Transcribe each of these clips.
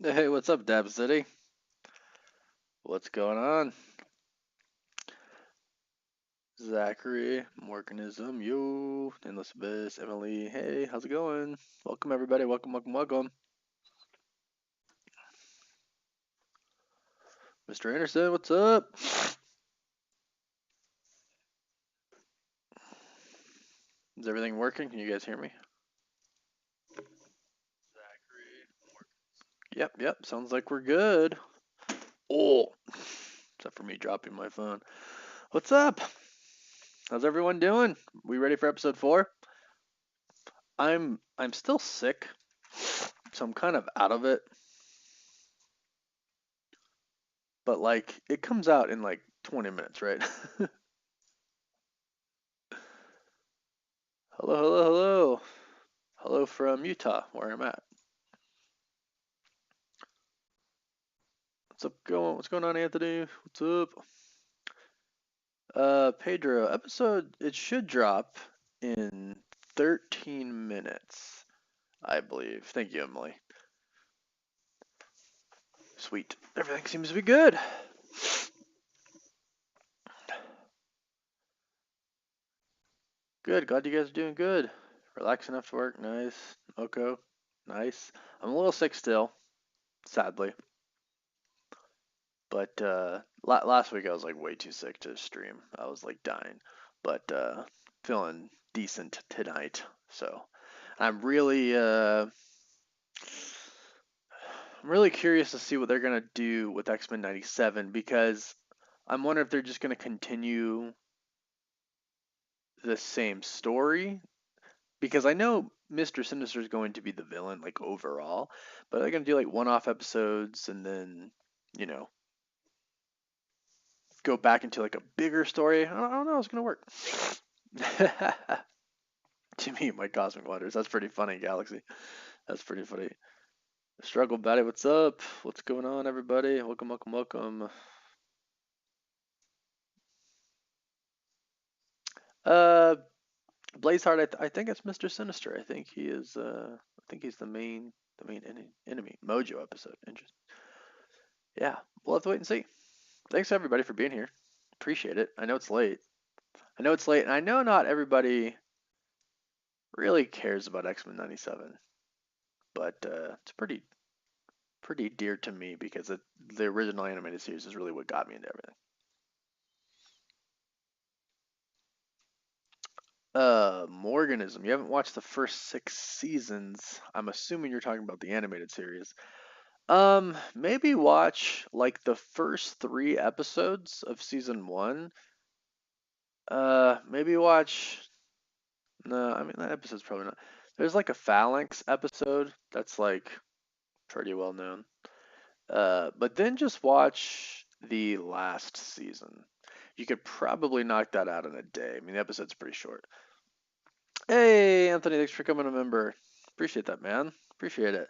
Hey, what's up, Dab City? What's going on? Zachary, Morganism, you, Endless Abyss, Emily. Hey, how's it going? Welcome, everybody. Welcome, welcome, welcome. Mr. Anderson, what's up? Is everything working? Can you guys hear me? Yep, yep. Sounds like we're good. Oh, except for me dropping my phone. What's up? How's everyone doing? We ready for episode 4? I'm still sick, so I'm kind of out of it. But like, it comes out in like 20 minutes, right? Hello, hello, hello. Hello from Utah, where I'm at. What's going on, Anthony? What's up? Pedro, episode it should drop in 13 minutes, I believe. Thank you, Emily. Sweet. Everything seems to be good. Good. Glad you guys are doing good. Relaxing after work. Nice. Oko. Nice. I'm a little sick still, sadly. But last week I was like way too sick to stream. I was like dying, but feeling decent tonight. So I'm really curious to see what they're gonna do with X-Men '97 because I'm wondering if they're just gonna continue the same story because I know Mr. Sinister is going to be the villain like overall, but they're gonna do like one-off episodes and then you know go back into like a bigger story. I don't know how it's gonna work. To me, my cosmic waters. That's pretty funny, Galaxy. That's pretty funny. Struggle Batty, what's up? What's going on, everybody? Welcome, welcome, welcome. Uh, Blazeheart, I think it's Mr. Sinister. I think he is. I think he's the main enemy. Mojo episode. Interesting. Yeah, we'll have to wait and see. Thanks everybody for being here. Appreciate it. I know it's late. I know it's late, and I know not everybody really cares about X-Men '97, but it's pretty dear to me because the original animated series is really what got me into everything. Morganism. You haven't watched the first 6 seasons. I'm assuming you're talking about the animated series. Maybe watch like the first 3 episodes of season one. Maybe watch. No, I mean that episode's probably not. There's like a phalanx episode that's like pretty well known. But then just watch the last season. You could probably knock that out in a day. I mean, the episode's pretty short. Hey, Anthony, thanks for coming a member. Appreciate that, man. Appreciate it.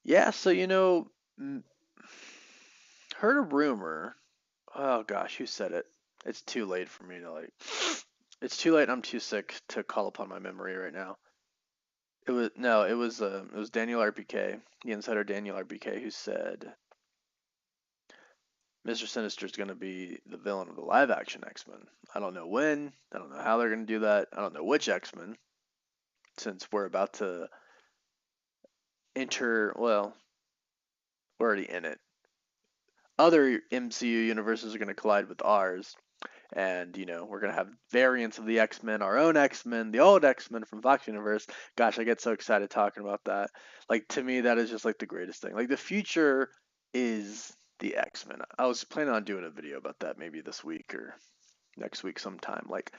Yeah, so heard a rumor. Oh gosh, who said it? It's too late for me to like. It's too late. I'm too sick to call upon my memory right now. It was no, it was Daniel RPK, the insider Daniel RPK, who said Mr. Sinister is going to be the villain of the live action X-Men. I don't know when. I don't know how they're going to do that. I don't know which X-Men, since we're about to enter. Well, we're already in it. Other MCU universes are going to collide with ours, and we're going to have variants of the X-Men, our own X-Men, the old X-Men from Fox Universe. Gosh, I get so excited talking about that. Like, to me, that is just like the greatest thing. Like, the future is the X-Men. I was planning on doing a video about that maybe this week or next week sometime. Like,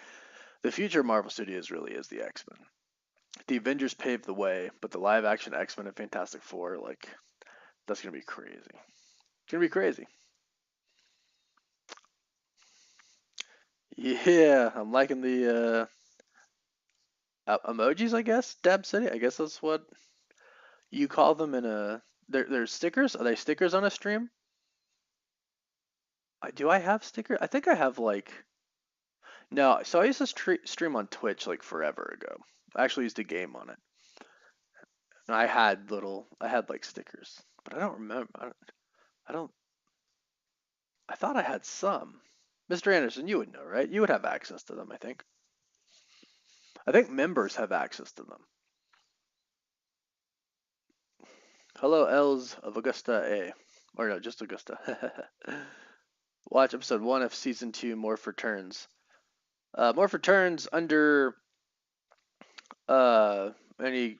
the future of Marvel Studios really is the X-Men. The Avengers paved the way, but the live action X-Men and Fantastic Four, like, that's gonna be crazy. It's gonna be crazy. Yeah, I'm liking the emojis, I guess. Dab City, I guess that's what you call them in a. They're stickers. Are they stickers on a stream? Do I have stickers? I think I have like. No, so I used to stream on Twitch like forever ago. I actually used to game on it. And I had like stickers, but I don't remember. I don't, I thought I had some. Mr. Anderson, you would know, right? You would have access to them, I think. I think members have access to them. Hello, L's of Augusta A. Or no, just Augusta. Watch episode 1 of season 2, Morph Returns. Morph Returns under, and he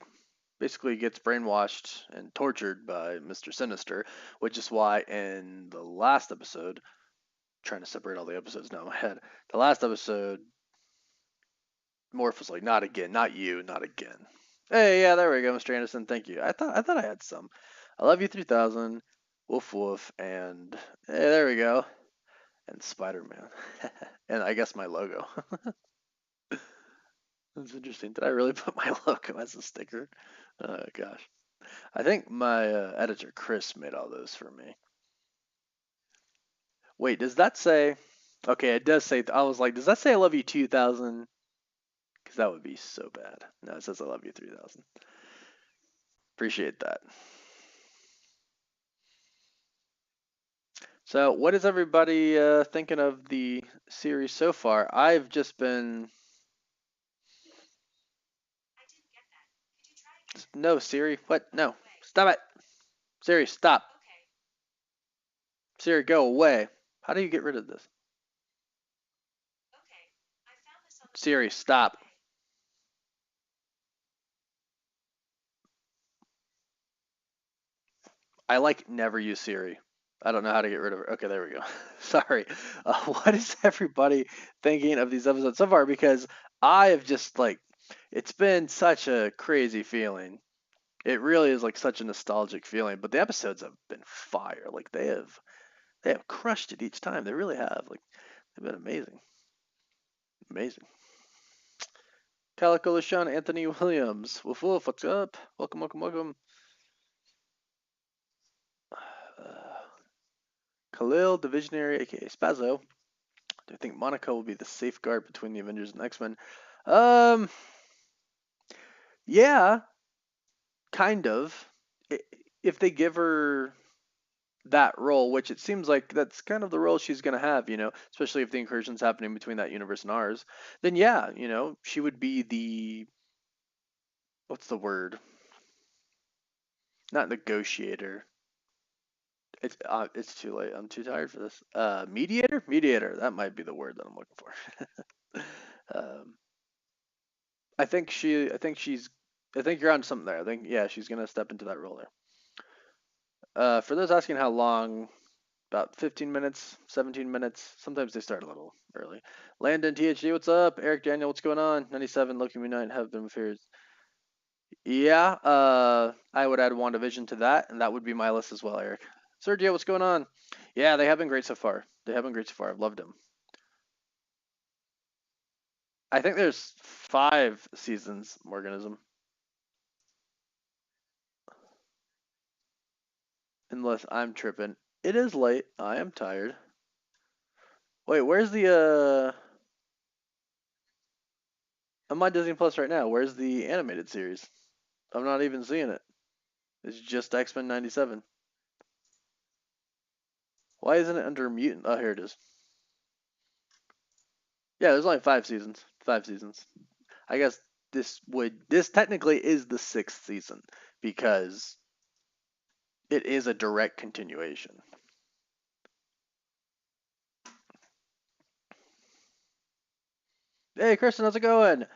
basically gets brainwashed and tortured by Mr. Sinister, which is why in the last episode, trying to separate all the episodes now in my head, the last episode, Morph was like, not again, not you, not again. Hey, yeah, there we go, Mr. Anderson. Thank you. I thought I had some. I love you 3000, woof woof, and hey, there we go, and Spider-Man, and I guess my logo. That's interesting. Did I really put my logo as a sticker? Oh gosh. I think my editor Chris made all those for me. Wait, does that say? Okay, it does say. I was like, does that say I love you 2000? Because that would be so bad. No, it says I love you 3000. Appreciate that. So, what is everybody thinking of the series so far? I've just been. No, Siri. What? No. Stop it. Siri, stop. Siri, go away. How do you get rid of this? Siri, stop. I like never use Siri. I don't know how to get rid of her. Okay, there we go. Sorry. What is everybody thinking of these episodes so far? Because I have just like, it's been such a crazy feeling. It really is like such a nostalgic feeling. But the episodes have been fire. Like they have crushed it each time. They really have. Like they've been amazing, amazing. Calico LaShawn, Anthony Williams, woof woof. What's up? Welcome, welcome, welcome. Uh, Khalil, the Visionary, aka Spazzo. Do I think Monica will be the safeguard between the Avengers and X-Men? Um, yeah, kind of. If they give her that role, which it seems like that's kind of the role she's going to have, especially if the incursion's happening between that universe and ours, then yeah, she would be the, what's the word? Not negotiator. It's too late. I'm too tired for this. Mediator? Mediator. That might be the word that I'm looking for. um, I think you're on something there. I think, yeah, she's gonna step into that role there. For those asking how long, about 15 minutes, 17 minutes. Sometimes they start a little early. Landon THD, what's up? Eric Daniel, what's going on? 97, Loki Me Night have been fears. Yeah, I would add WandaVision to that, and that would be my list as well, Eric. Sergio, what's going on? Yeah, they have been great so far. They have been great so far. I've loved them. I think there's 5 seasons, Morganism. Unless I'm tripping. It is late. I am tired. Wait, where's the I'm on Disney Plus right now. Where's the animated series? I'm not even seeing it. It's just X-Men 97. Why isn't it under Mutant? Oh, here it is. Yeah, there's only 5 seasons. 5 seasons. I guess this technically is the 6th season because it is a direct continuation. Hey, Kristen, how's it going?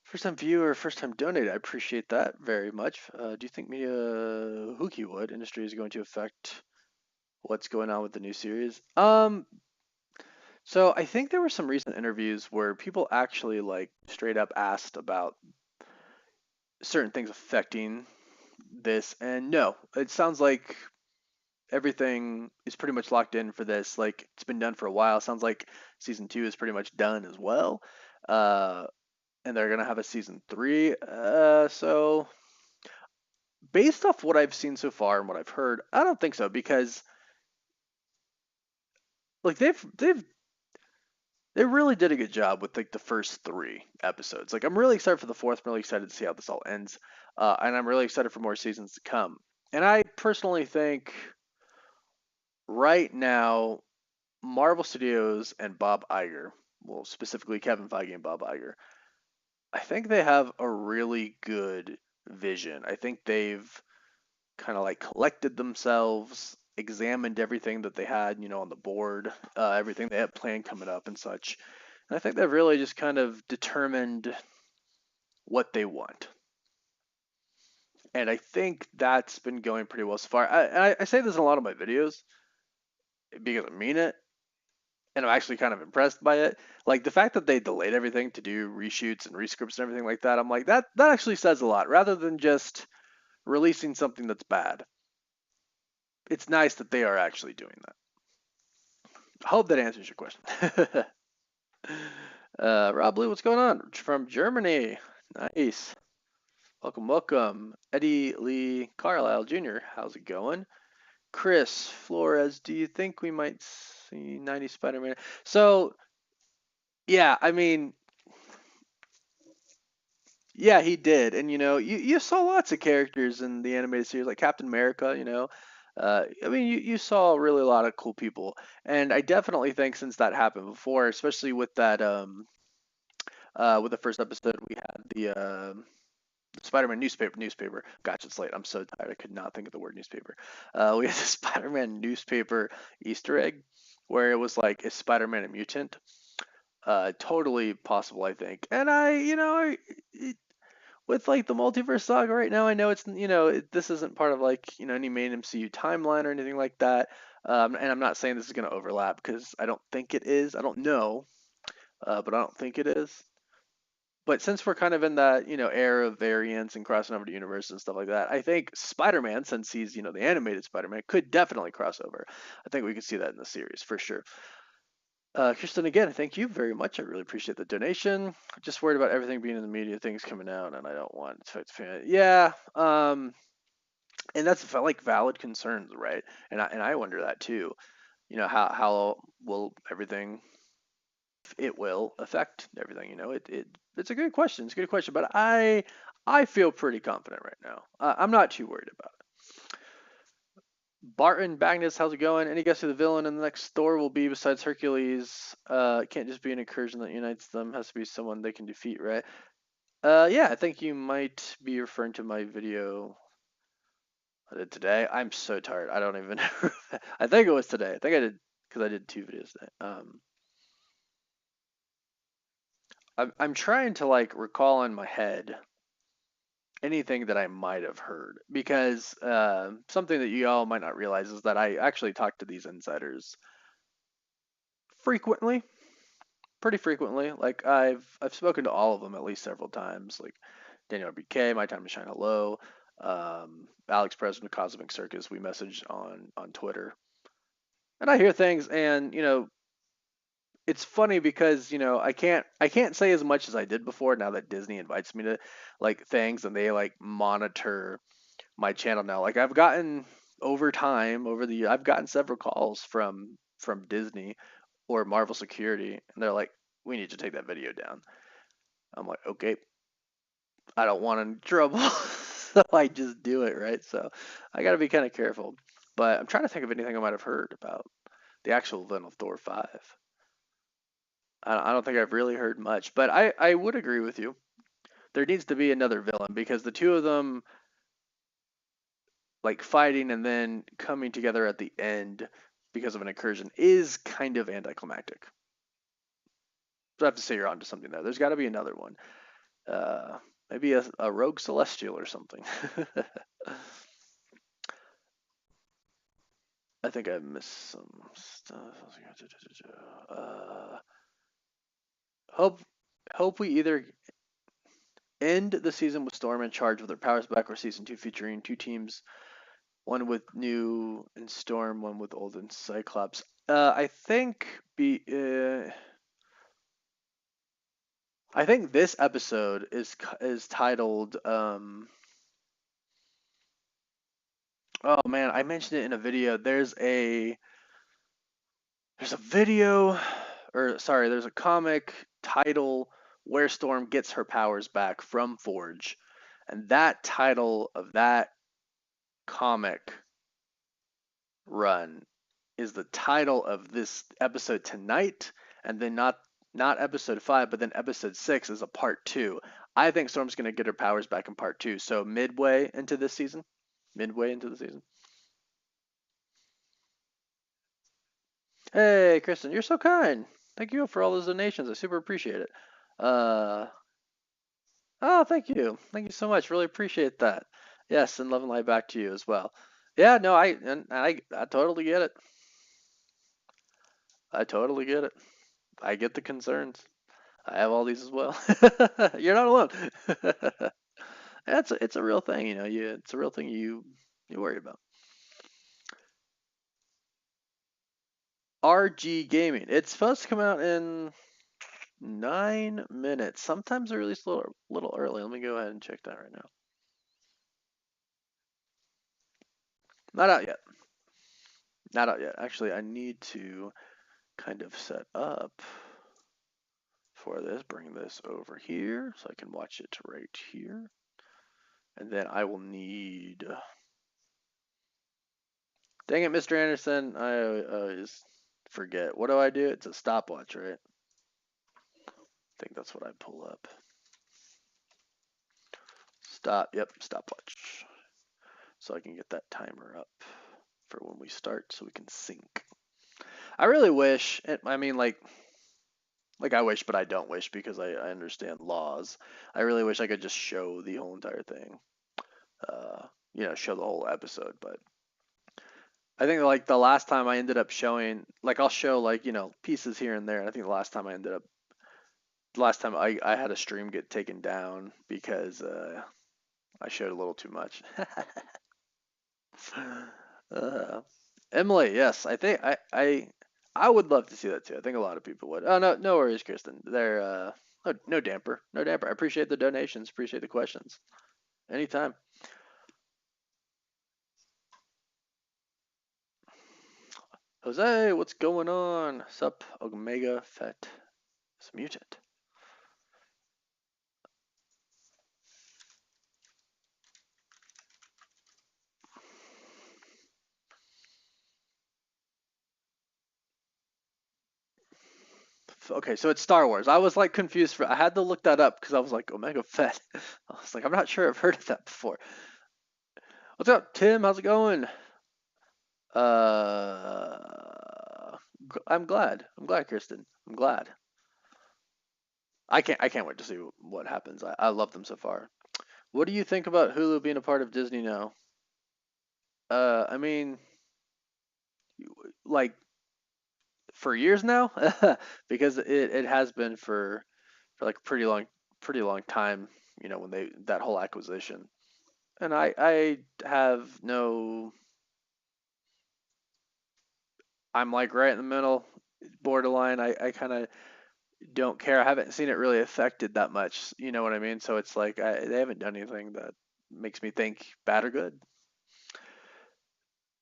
First time viewer, first time donate. I appreciate that very much. Do you think media Hookie Wood industry is going to affect what's going on with the new series? So I think there were some recent interviews where people actually like straight up asked about certain things affecting this, and no, it sounds like everything is pretty much locked in for this. Like it's been done for a while. Sounds like season 2 is pretty much done as well. Uh, and they're gonna have a season 3. So based off what I've seen so far and what I've heard, I don't think so because like they really did a good job with like the first 3 episodes. Like I'm really excited for the 4th. I'm really excited to see how this all ends. and I'm really excited for more seasons to come. And I personally think right now, Marvel Studios and Bob Iger, well, specifically Kevin Feige and Bob Iger, I think they have a really good vision. I think they've kind of like collected themselves, examined everything that they had, on the board, everything they had planned coming up and such. And I think they've really just kind of determined what they want. And I think that's been going pretty well so far. I say this in a lot of my videos because I mean it, and I'm actually kind of impressed by it. Like the fact that they delayed everything to do reshoots and rescripts and everything like that, I'm like that actually says a lot. Rather than just releasing something that's bad, it's nice that they are actually doing that. I hope that answers your question. Rob Blue, what's going on? From Germany. Nice. Welcome, welcome. Eddie Lee Carlisle Jr., how's it going? Chris Flores, do you think we might see 90 Spider-Man? So, yeah, I mean, yeah, he did. And, you saw lots of characters in the animated series, like Captain America. I mean, you saw really a lot of cool people. And I definitely think since that happened before, especially with that, with the first episode, we had the Spider-Man newspaper. Gosh, it's late. I'm so tired. I could not think of the word newspaper. We had the Spider-Man newspaper Easter egg where it was like, is Spider-Man a mutant? Totally possible, I think. And with like the multiverse saga right now, I know it's this isn't part of like any main MCU timeline or anything like that. And I'm not saying this is going to overlap because I don't think it is. I don't know, but I don't think it is. But since we're kind of in that era of variants and crossing over to universes and stuff like that, I think Spider-Man, since he's the animated Spider-Man, could definitely cross over. I think we could see that in the series for sure. Kristen, again, thank you very much. I really appreciate the donation. Just worried about everything being in the media, things coming out, and I don't want to. Yeah, and that's like valid concerns, right? And I wonder that too. How will everything it will affect everything. It's a good question. It's a good question, but I feel pretty confident right now. I'm not too worried about it. Barton Magnus, how's it going? Any guess who the villain in the next Thor will be besides Hercules? It can't just be an incursion that unites them. Has to be someone they can defeat, right? Yeah, I think you might be referring to my video I did today. I'm so tired. I don't even know. I think it was today. I think I did because I did two videos today. I'm trying to like recall in my head anything that I might have heard because something that you all might not realize is that I actually talk to these insiders frequently, pretty frequently. Like I've spoken to all of them at least several times. Like Daniel BK, My Time to Shine Hello, Alex President of Cosmic Circus. We message on Twitter, and I hear things, and it's funny because I can't say as much as I did before now that Disney invites me to like things and they like monitor my channel now. Like I've gotten over time over the year I've gotten several calls from Disney or Marvel Security and they're like, we need to take that video down. I'm like, okay, I don't want any trouble. So I just do it, right? So I got to be kind of careful. But I'm trying to think of anything I might have heard about the actual event of Thor 5. I don't think I've really heard much, but I would agree with you. There needs to be another villain because the two of them like fighting and then coming together at the end because of an incursion is kind of anticlimactic. So I have to say you're onto something there. There's got to be another one. Maybe a rogue celestial or something. I think I missed some stuff. Uh, hope hope we either end the season with Storm in charge with their powers back, or season two featuring two teams, one with new and Storm, one with old and Cyclops. I think I think this episode is titled oh man, I mentioned it in a video. There's a video or sorry, there's a comic title where Storm gets her powers back from Forge And that title of that comic run is the title of this episode tonight, and then not episode 5, but then episode 6 is a part 2. I think Storm's going to get her powers back in part 2, so midway into this season. Midway into the season. Hey, Kristen, you're so kind. Thank you for all those donations. I super appreciate it. Uh, oh, thank you. Thank you so much. Really appreciate that. Yes, and love and light back to you as well. Yeah, no, I totally get it. I totally get it. I get the concerns. I have all these as well. You're not alone. It's a real thing, you know. It's a real thing you worry about. RG Gaming. It's supposed to come out in 9 minutes. Sometimes they release a little early. Let me go ahead and check that right now. Not out yet. Not out yet. Actually, I need to kind of set up for this. Bring this over here so I can watch it right here. And then I will need. Dang it, Mr. Anderson. I always forget. What do I do? It's a stopwatch, right? I think that's what I pull up. Yep, stopwatch. So I can get that timer up for when we start so we can sync. I really wish, I mean, like I wish, but I don't wish because I understand laws. I really wish I could just show the whole entire thing. Show the whole episode, but I think like the last time I ended up showing, like I'll show like, pieces here and there. And I think the last time I had a stream get taken down because I showed a little too much. uh, Emily, yes, I think I would love to see that too. I think a lot of people would. Oh, no worries, Kristen. They're no damper, no damper. I appreciate the donations, appreciate the questions. Anytime. Jose, what's going on? Sup, Omega Fett is mutant. Okay, so it's Star Wars. I was like confused. I had to look that up because I was like Omega Fett. I was like, I'm not sure I've heard of that before. What's up, Tim? How's it going? I'm glad. I'm glad, Kristen. I'm glad. I can't wait to see what happens. I love them so far. What do you think about Hulu being a part of Disney now? I mean, like for years now, because it has been for like a pretty long time. When that whole acquisition, and I have no. I'm like right in the middle, borderline. I kind of don't care. I haven't seen it really affected that much. You know what I mean? So it's like they haven't done anything that makes me think bad or good.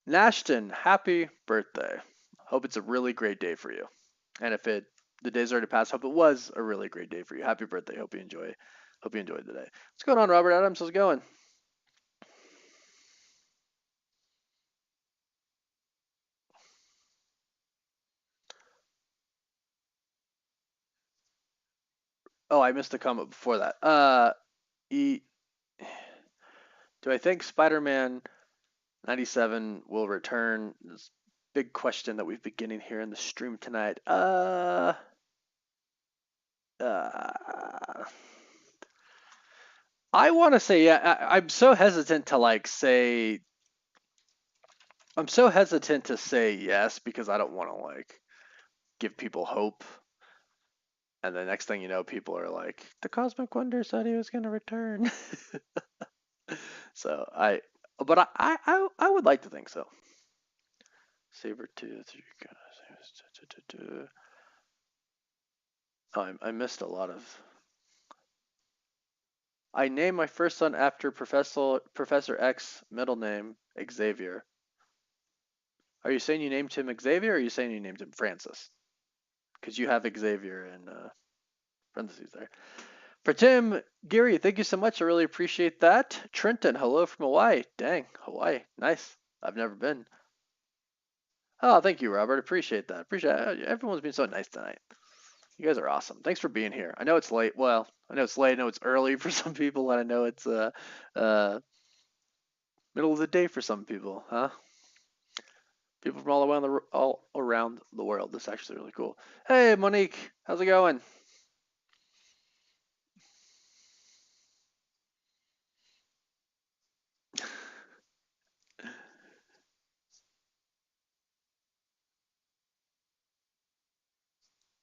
Nashton, happy birthday. Hope it's a really great day for you. And if the day's already passed, hope it was a really great day for you. Happy birthday. Hope you enjoy. Hope you enjoyed the day. What's going on, Robert Adams? How's it going? Oh, I missed a comment before that. E, do I think Spider-Man 97 will return? This big question that we've been getting here in the stream tonight. Uh, I want to say yeah. I'm so hesitant to like say. I'm so hesitant to say yes because I don't want to like give people hope. And the next thing you know, people are like, "The Cosmic Wonder said he was going to return." So but I would like to think so. Sabretooth, you guys. Oh, I missed a lot of. I named my first son after Professor X, middle name Xavier. Are you saying you named him Xavier, or are you saying you named him Francis? Because you have Xavier in parentheses there. For Tim, Gary, thank you so much. I really appreciate that. Trenton, hello from Hawaii. Dang, Hawaii, nice. I've never been. Oh, thank you, Robert. Appreciate that. Appreciate it. Everyone's been so nice tonight. You guys are awesome. Thanks for being here. I know it's late. Well, I know it's late. I know it's early for some people, and I know it's uh middle of the day for some people, huh? People from all around the world. This is actually really cool. Hey, Monique, how's it going?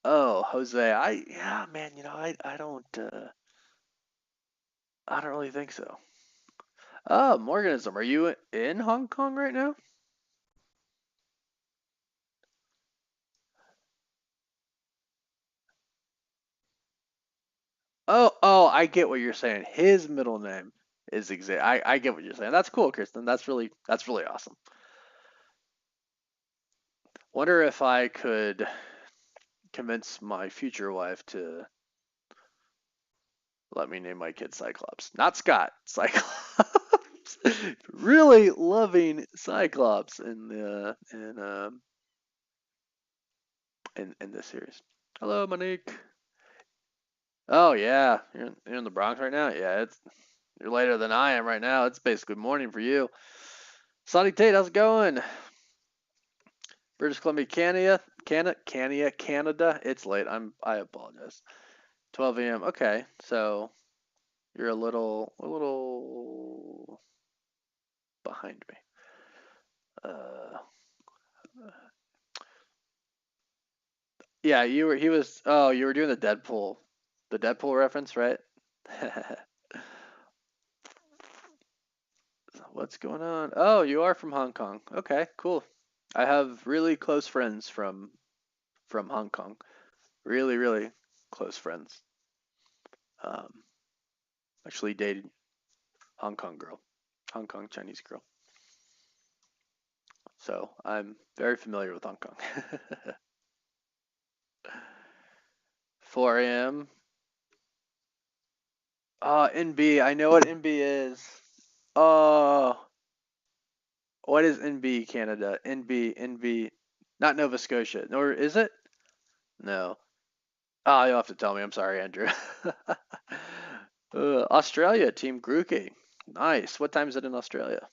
Oh, Jose, yeah, man. I don't really think so. Oh, Morganism, are you in Hong Kong right now? Oh, I get what you're saying. His middle name is exact. I get what you're saying. That's cool, Kristen. That's really awesome. Wonder if I could convince my future wife to let me name my kid Cyclops. Not Scott, Cyclops. Really loving Cyclops in this series. Hello, Monique. Oh yeah, you're in the Bronx right now. Yeah, you're later than I am right now. It's basically morning for you. Sonny Tate, how's it going? British Columbia, Canada. It's late. I apologize. 12 a.m. Okay, so you're a little behind me. Uh, yeah, you were. He was. Oh, you were doing the Deadpool reference, right? What's going on? Oh, you are from Hong Kong. Okay, cool. I have really close friends from Hong Kong. Really, really close friends. Um, actually dated Hong Kong girl, Hong Kong Chinese girl. So I'm very familiar with Hong Kong. 4 a.m. NB. I know what NB is. Oh, what is NB Canada? NB. Not Nova Scotia. Or is it? No. Oh, you'll have to tell me. I'm sorry, Andrew. Australia, Team Grookey. Nice. What time is it in Australia?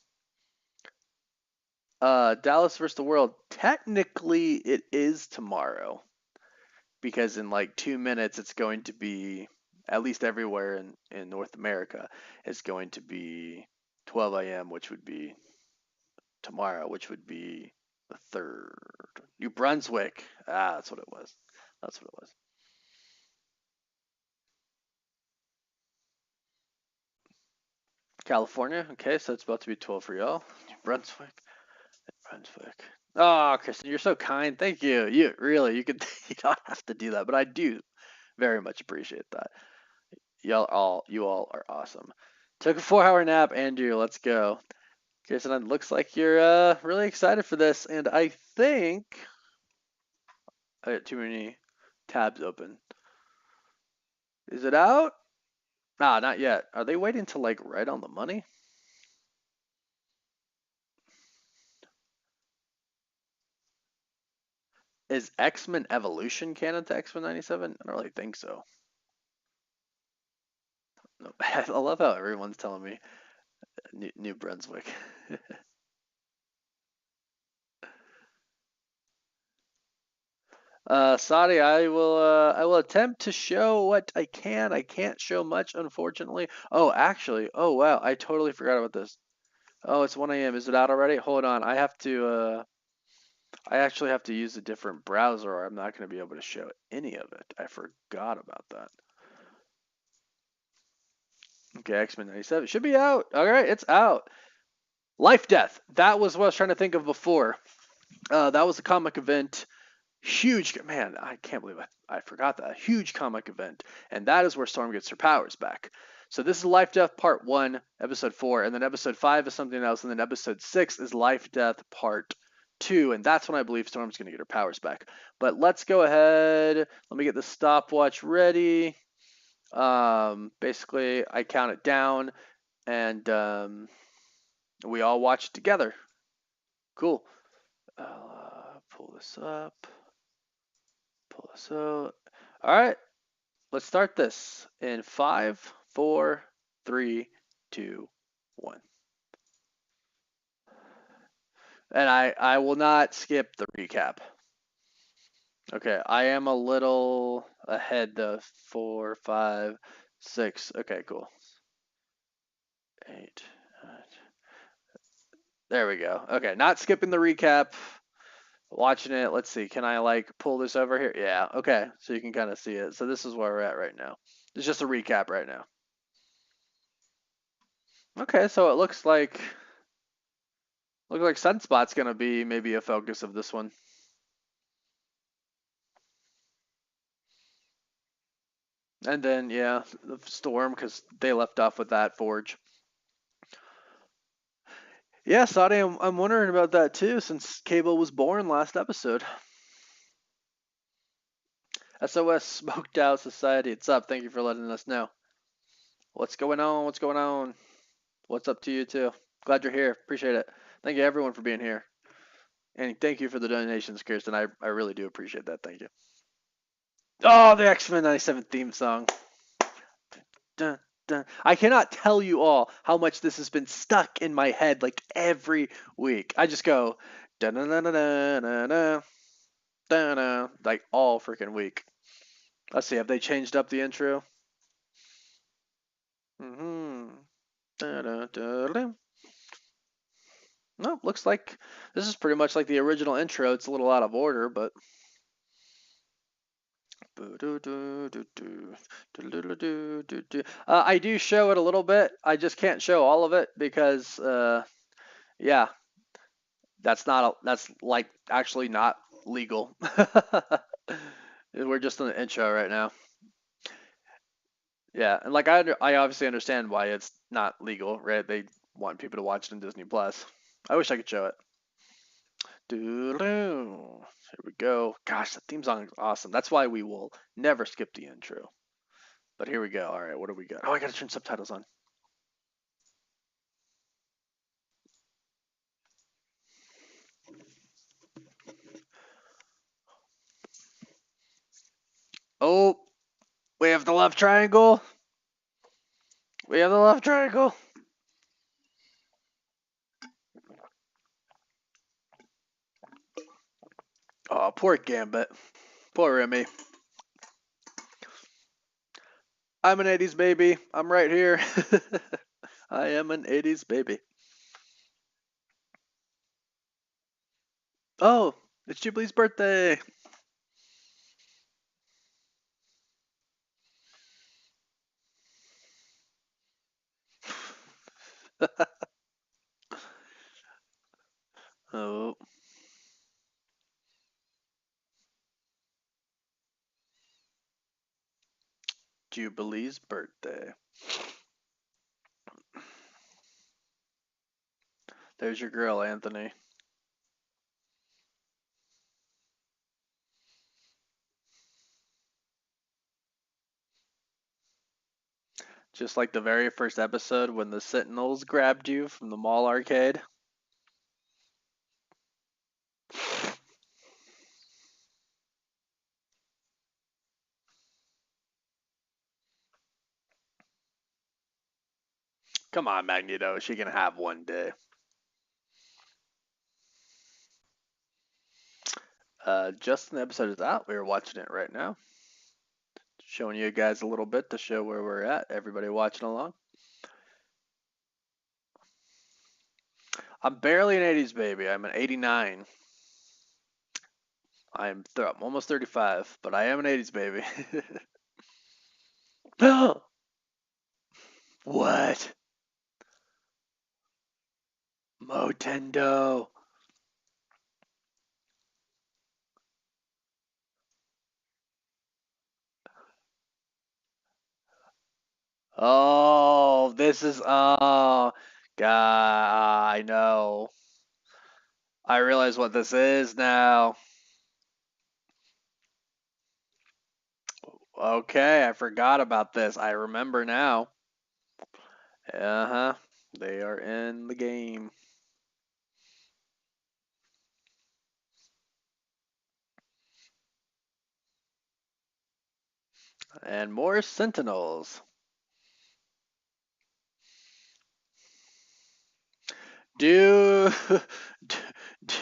Dallas versus the world. Technically, it is tomorrow because in like 2 minutes, it's going to be, at least everywhere in North America, it's going to be 12 a.m., which would be tomorrow, which would be the third. New Brunswick. Ah, that's what it was. That's what it was. California. Okay, so it's about to be 12 for y'all. New Brunswick. Brunswick. Oh, Kristen, you're so kind. Thank you. You really, you could, you don't have to do that, but I do very much appreciate that. You all are awesome. Took a 4 hour nap, Andrew. Let's go. Kristen, it looks like you're really excited for this, and I think I got too many tabs open. Is it out? Nah, not yet. Are they waiting to like right on the money? Is X-Men Evolution canon to X-Men 97? I don't really think so. No. I love how everyone's telling me New Brunswick. Saudi, I will attempt to show what I can. I can't show much, unfortunately. Oh, actually, oh wow, I totally forgot about this. Oh, it's 1 a.m. Is it out already? Hold on, I actually have to use a different browser, or I'm not going to be able to show any of it. I forgot about that. Okay, X-Men 97 should be out. All right, it's out. Life Death. That was what I was trying to think of before. That was a comic event. Huge, man, I can't believe I forgot that. Huge comic event. And that is where Storm gets her powers back. So this is Life Death Part 1, Episode 4, and then Episode 5 is something else, and then Episode 6 is Life Death Part 2, and that's when I believe Storm's going to get her powers back. But let's go ahead. Let me get the stopwatch ready. Basically, I count it down, and we all watch it together. Cool. Pull this up. Pull this out. All right, let's start this in 5, 4, 3, 2, 1. And I will not skip the recap. Okay, I am a little ahead though. 4, 5, 6. Okay, cool. 8. There we go. Okay, not skipping the recap. Watching it. Let's see. Can I like pull this over here? Yeah. Okay. So you can kind of see it. So this is where we're at right now. It's just a recap right now. Okay. So it looks like Sunspot's gonna be maybe a focus of this one. And then yeah, the Storm because they left off with that Forge. Yeah, Saudi, I'm wondering about that too since Cable was born last episode. SOS Smoked Out Society, it's up. Thank you for letting us know. What's going on? What's going on? What's up to you too? Glad you're here. Appreciate it. Thank you everyone for being here. And thank you for the donations, Kirsten. I really do appreciate that. Thank you. Oh, the X-Men 97 theme song. Dun, dun. I cannot tell you all how much this has been stuck in my head like every week. I just go dun dun dun dun dun dun dun like all freaking week. Let's see, have they changed up the intro? Mm-hmm. Dun, dun, dun, dun. No, looks like this is pretty much like the original intro. It's a little out of order, but I do show it a little bit. I just can't show all of it because, yeah, that's like actually not legal. We're just in the intro right now. Yeah, and like I obviously understand why it's not legal, right? They want people to watch it on Disney Plus. I wish I could show it. Here we go. Gosh, the theme song is awesome. That's why we will never skip the intro. But here we go. All right, what do we got? Oh, I gotta turn subtitles on. Oh, we have the love triangle. We have the love triangle. Oh, poor Gambit. Poor Remy. I'm an 80s baby. I'm right here. I am an 80s baby. Oh, it's Jubilee's birthday. Oh, Jubilee's birthday. There's your girl, Anthony. Just like the very first episode when the Sentinels grabbed you from the mall arcade. Come on, Magneto. She can have one day. Just the episode is out. We're watching it right now. Showing you guys a little bit to show where we're at. Everybody watching along. I'm barely an 80s baby. I'm an 89. I'm almost 35, but I am an 80s baby. What? Motendo. Oh, this is God, I know. I realize what this is now. Okay, I forgot about this. I remember now. Uh-huh. They are in the game. And more Sentinels. Do d- d-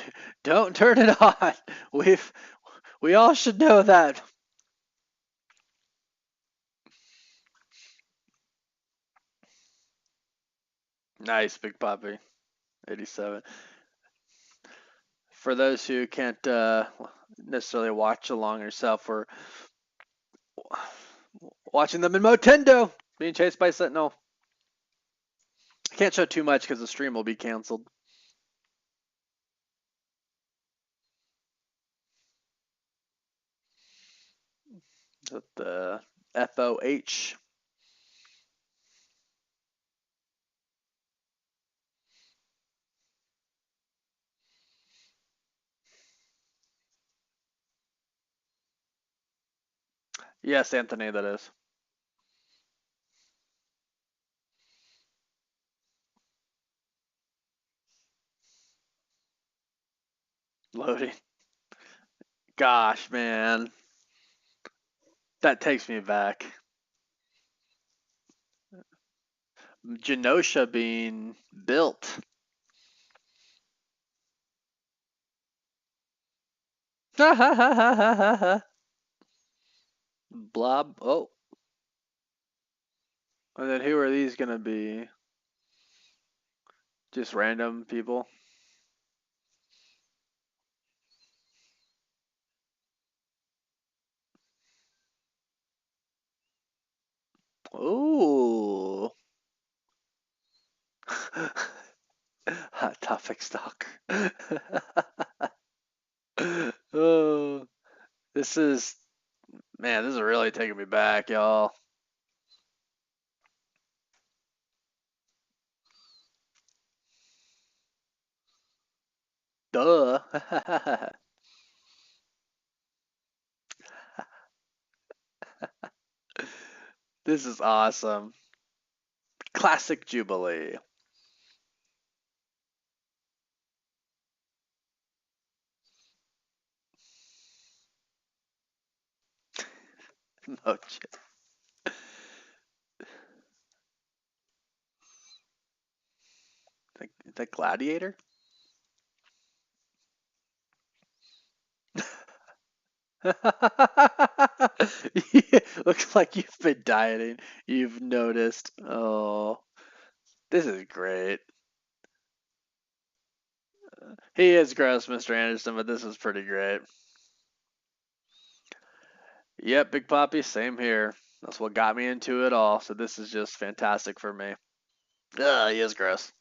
don't turn it on. We've we all should know that. Nice, Big Poppy. 87. For those who can't necessarily watch along yourself, we're watching them in Motendo being chased by Sentinel. I can't show too much because the stream will be canceled. With the FOH. Yes, Anthony, that is. Loading. Gosh, man. That takes me back. Genosha being built. Blob. Oh. And then who are these going to be? Just random people? Ooh. Hot topic stock. Oh, this is, man, this is really taking me back, y'all. Duh. This is awesome. Classic Jubilee. Mojo. The Gladiator? Yeah, looks like you've been dieting. You've noticed. Oh, this is great. He is gross, Mr. Anderson, but this is pretty great. Yep, Big Poppy, same here. That's what got me into it all. So this is just fantastic for me. Ugh, he is gross.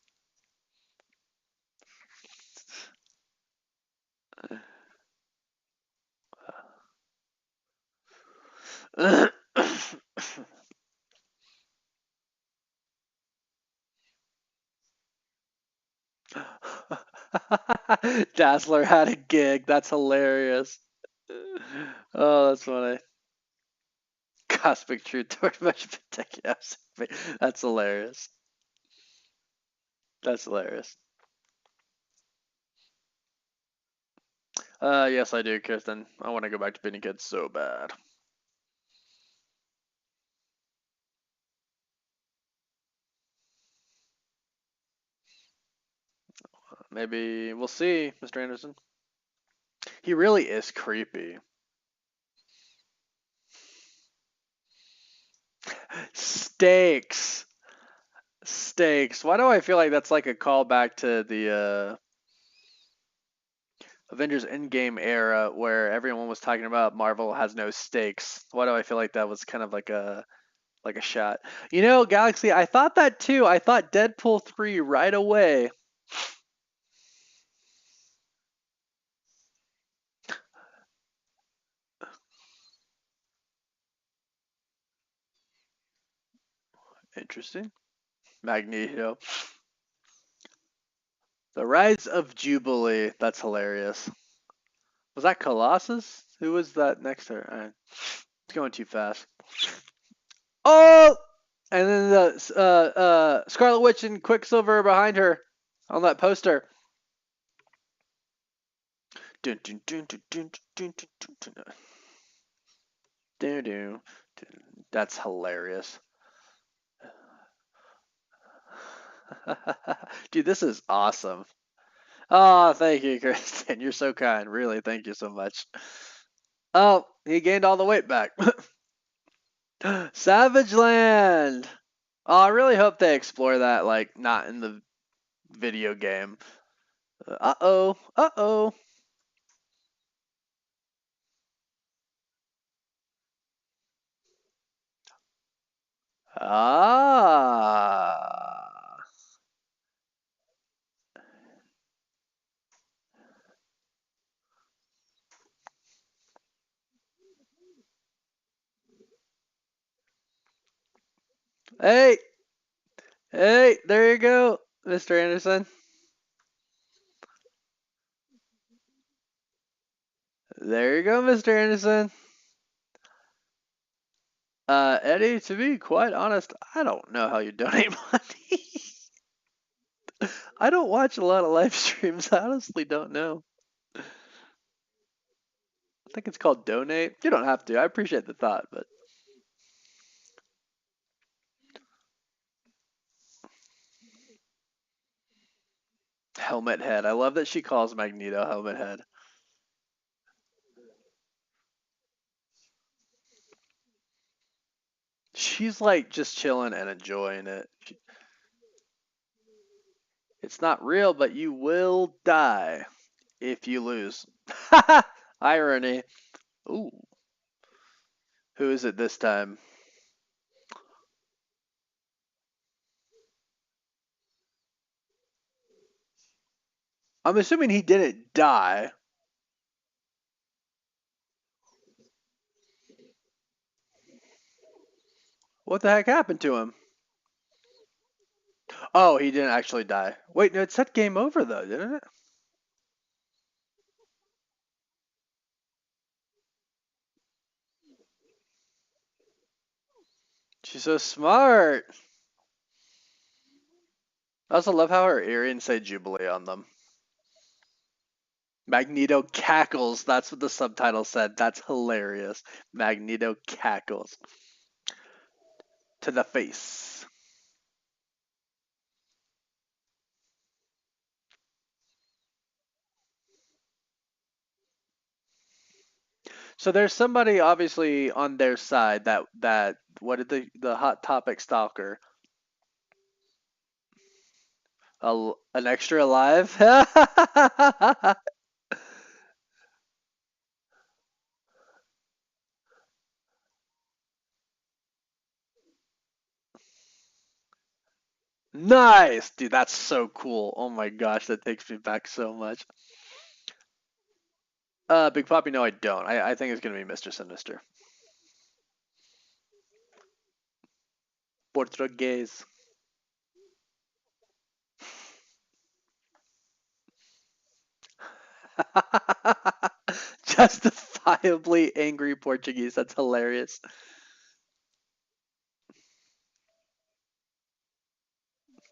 Dazzler had a gig. That's hilarious. Oh, that's funny. Cosmic Truth toward much ridiculous. That's hilarious. That's hilarious. Yes, I do, Kirsten. I want to go back to being a kid so bad. Maybe we'll see, Mr. Anderson. He really is creepy. Stakes. Stakes. Why do I feel like that's like a callback to the Avengers Endgame era where everyone was talking about Marvel has no stakes? Why do I feel like that was kind of like a shot? You know, Galaxy, I thought that too. I thought Deadpool 3 right away. Interesting. Magneto. The Rise of Jubilee. That's hilarious. Was that Colossus? Who was that next to her? It's going too fast. Oh! And then the Scarlet Witch and Quicksilver behind her on that poster. Dun, dun, dun, dun, dun, dun, dun, dun, dun. Dun, dun, dun. That's hilarious. Dude, this is awesome. Oh, thank you, Kristen. You're so kind. Really, thank you so much. Oh, he gained all the weight back. Savage Land. Oh, I really hope they explore that, like, not in the video game. Uh-oh. Uh-oh. Ah. Hey. Hey, there you go, Mr. Anderson. There you go, Mr. Anderson. Eddie, to be quite honest, I don't know how you donate money. I don't watch a lot of live streams. I honestly don't know. I think it's called donate. You don't have to. I appreciate the thought, but Helmet Head. I love that she calls Magneto Helmet Head. She's like just chilling and enjoying it. It's not real, but you will die if you lose. Irony. Ooh. Who is it this time? I'm assuming he didn't die. What the heck happened to him? Oh, he didn't actually die. Wait, no, it said game over though, didn't it? She's so smart. I also love how her earrings say Jubilee on them. Magneto cackles. That's what the subtitle said. That's hilarious. Magneto cackles. To the face. So there's somebody obviously on their side that what did the hot topic stalker an extra alive? Nice, dude. That's so cool. Oh my gosh, that takes me back so much. Big Poppy, no, I don't. I think it's gonna be Mr. Sinister. Portuguese. Justifiably angry Portuguese. That's hilarious.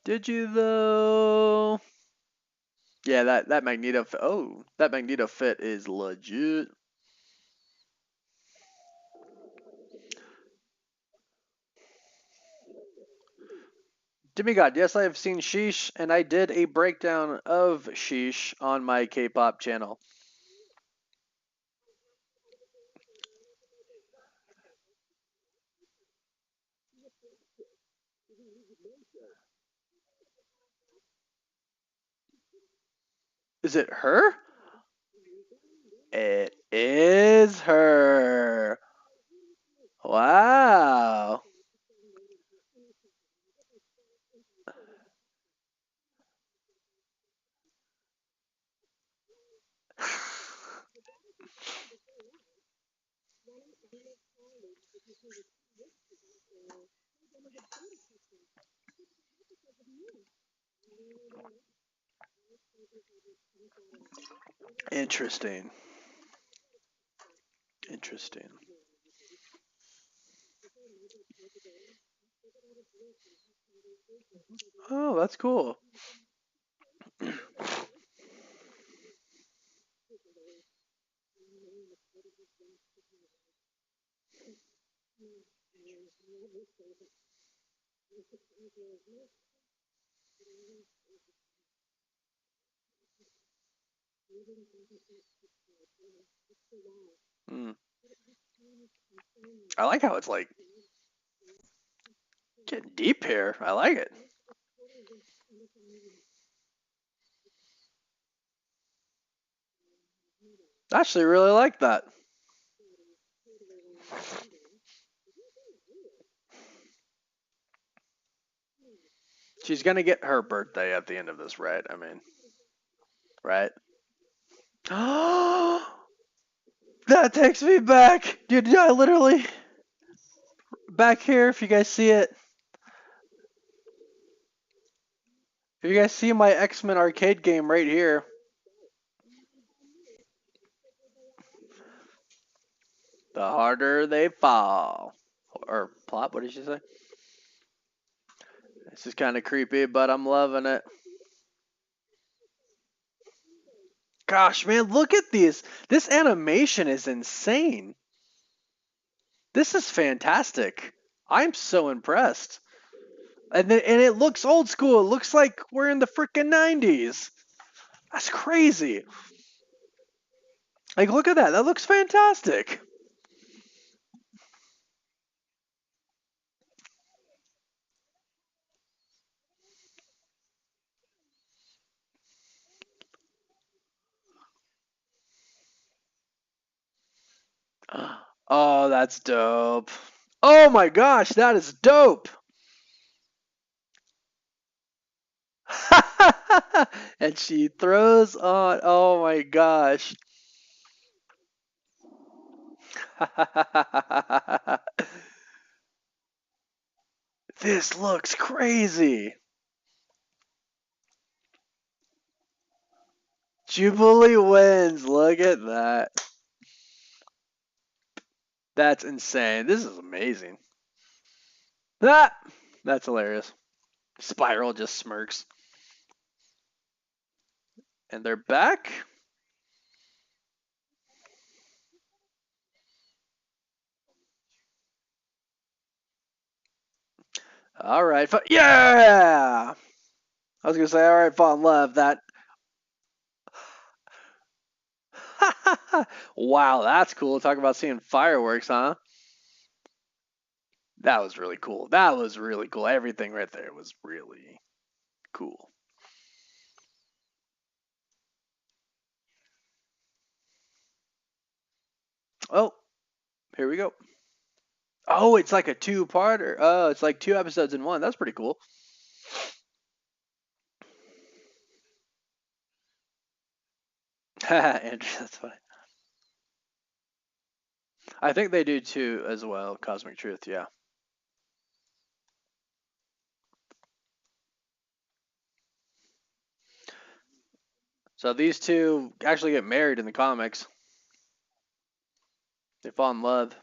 Did you though? Yeah, that Magneto. Oh, that Magneto fit is legit. Demigod, yes, I have seen Sheesh, and I did a breakdown of Sheesh on my K-pop channel. Is it her? It is her. Wow. Interesting. Interesting. Oh, that's cool. Mm. I like how it's like getting deep here. I like it. I actually really like that. She's gonna get her birthday at the end of this, right? I mean, right? That takes me back, dude. I literally back here. If you guys see it, if you guys see my X-Men arcade game right here, the harder they fall. Or plot? What did she say? This is kind of creepy, but I'm loving it. Gosh, man, look at these. This animation is insane. This is fantastic. I'm so impressed. And it looks old school. It looks like we're in the freaking 90s. That's crazy. Like, look at that. That looks fantastic. Oh, that's dope. Oh my gosh, that is dope. And she throws on. Oh my gosh. This looks crazy. Jubilee wins. Look at that. That's insane. This is amazing. That that's hilarious. Spiral just smirks. And they're back. All right. Yeah. I was gonna say, all right, fall in love. That. Wow, that's cool. Talk about seeing fireworks, huh? That was really cool. That was really cool. Everything right there was really cool. Oh, here we go. Oh, it's like a two-parter. Oh, it's like two episodes in one. That's pretty cool. Andrew, that's funny. I think they do too as well. Cosmic Truth, yeah. So these two actually get married in the comics. They fall in love.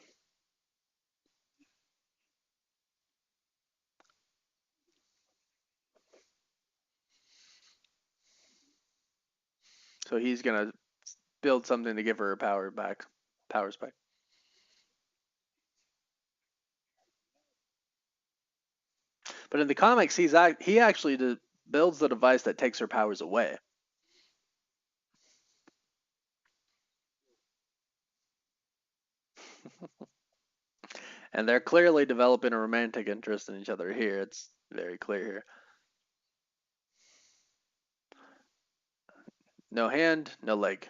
So he's gonna build something to give her powers back. But in the comics, he actually builds the device that takes her powers away. And they're clearly developing a romantic interest in each other here. It's very clear here. No hand, no leg.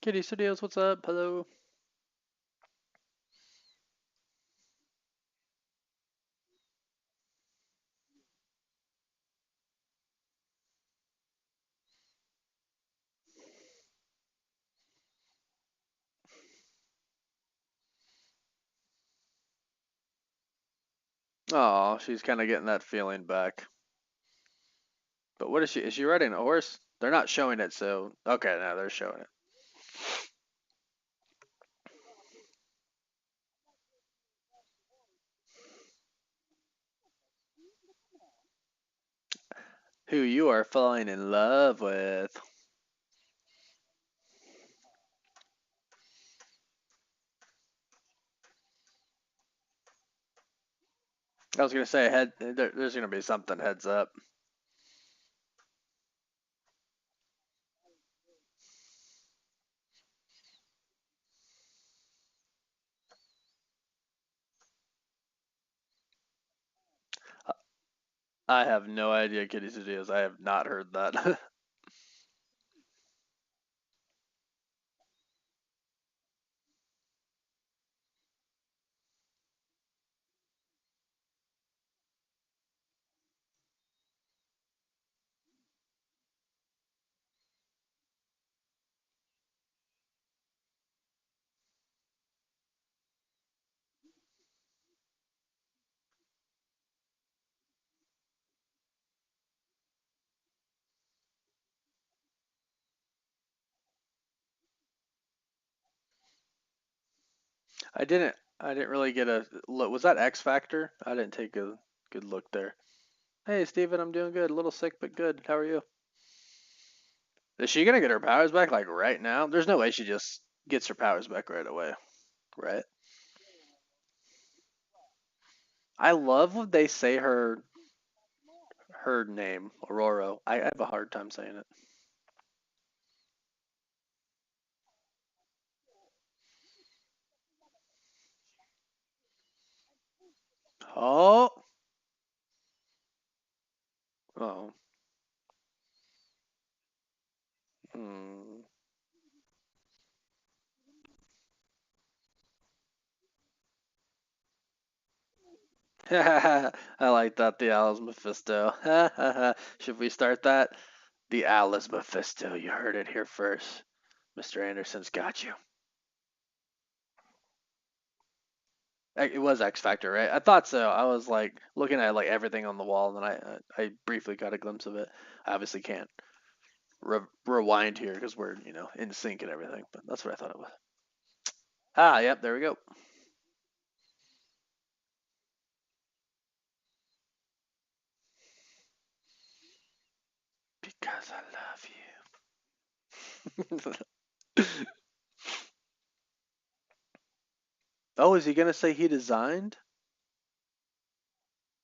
Kitty Studios, what's up? Hello. Oh, she's kind of getting that feeling back. But what is she? Is she riding a horse? They're not showing it, so okay, now they're showing it. Who you are falling in love with? I was gonna say there's gonna be something heads up. I have no idea Kitty City is. I have not heard that. I didn't. I didn't really get a look. Was that X Factor? I didn't take a good look there. Hey, Steven, I'm doing good. A little sick, but good. How are you? Is she gonna get her powers back like right now? There's no way she just gets her powers back right away, right? I love when they say her name, Aurora. I have a hard time saying it. Oh, oh. Hmm. I like that. The Alice Mephisto. Should we start that? The Alice Mephisto. You heard it here first. Mr. Anderson's got you. It was X Factor, right? I thought so. I was like looking at like everything on the wall, and then I briefly got a glimpse of it. I obviously can't rewind here because we're in sync and everything, but that's what I thought it was. Ah, yep, there we go. Because I love you. Oh, is he gonna say he designed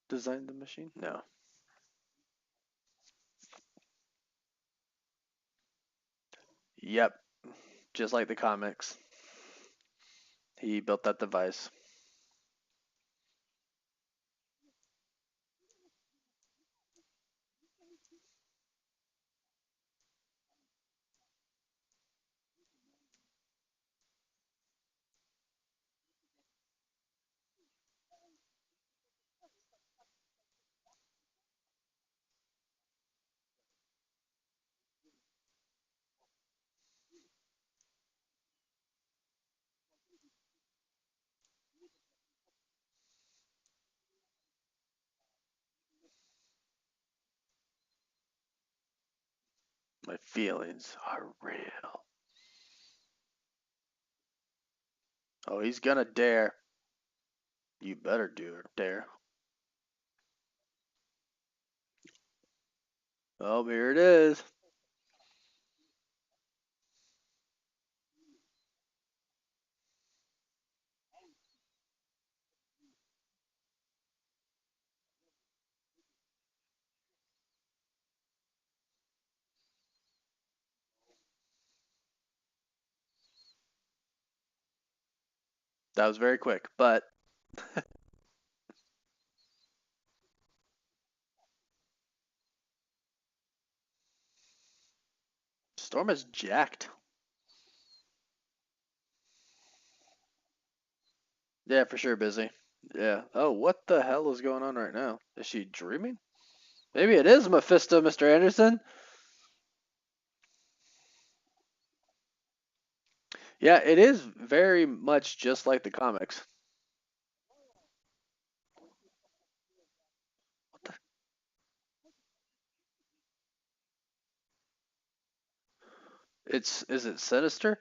the machine? No. Yep, just like the comics. He built that device. My feelings are real. Oh, he's gonna dare. You better do or dare. Oh, here it is. That was very quick, but Storm is jacked. Yeah, for sure busy. Yeah. Oh, what the hell is going on right now? Is she dreaming? Maybe it is Mephisto, Mr. Anderson. Yeah, it is very much just like the comics. What the? Is it Sinister?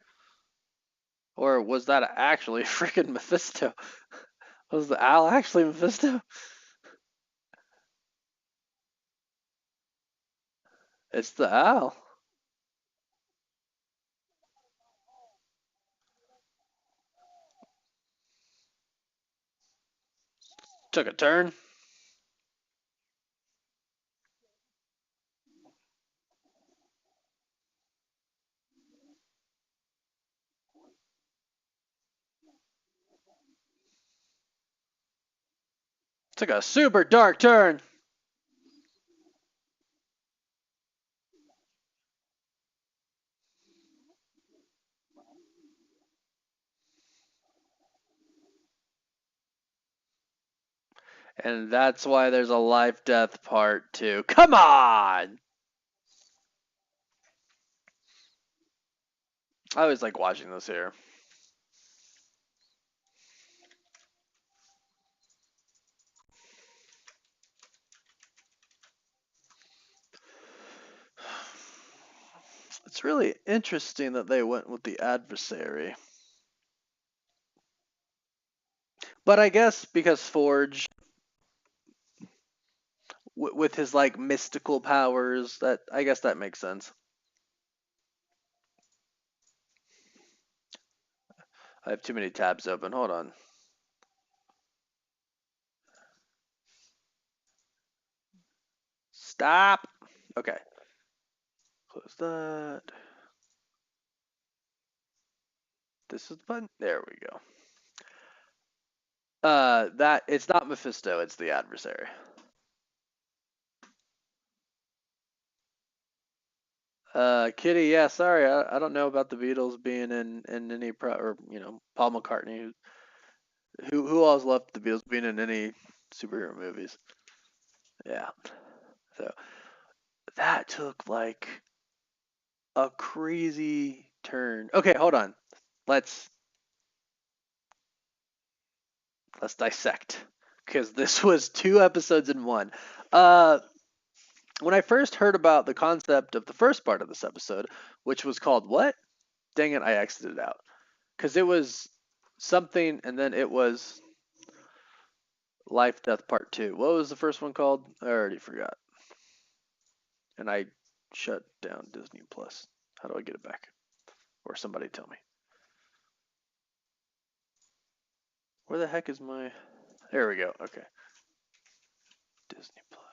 Or was that actually freaking Mephisto? Was the owl actually Mephisto? It's the owl. Took a turn. Took a super dark turn. And that's why there's a life death part 2. Come on! I always like watching this here. It's really interesting that they went with the adversary. But I guess because Forge, with his like mystical powers, that I guess that makes sense. I have too many tabs open. Hold on. Stop. Okay. Close that. This is the button. There we go. That it's not Mephisto. It's the adversary. Kitty. Yeah. Sorry, I don't know about the Beatles being in any or Paul McCartney. Who else left the Beatles being in any superhero movies? Yeah. So that took like a crazy turn. Okay, hold on. Let's let's dissect because this was 2 episodes in one. Uh, when I first heard about the concept of the first part of this episode, which was called what? Dang it, I exited it out because it was something, and then it was Life Death Part 2. What was the first one called? I already forgot, and I shut down Disney Plus. How do I get it back? Or somebody tell me. Where the heck is my? There we go. Okay, Disney Plus.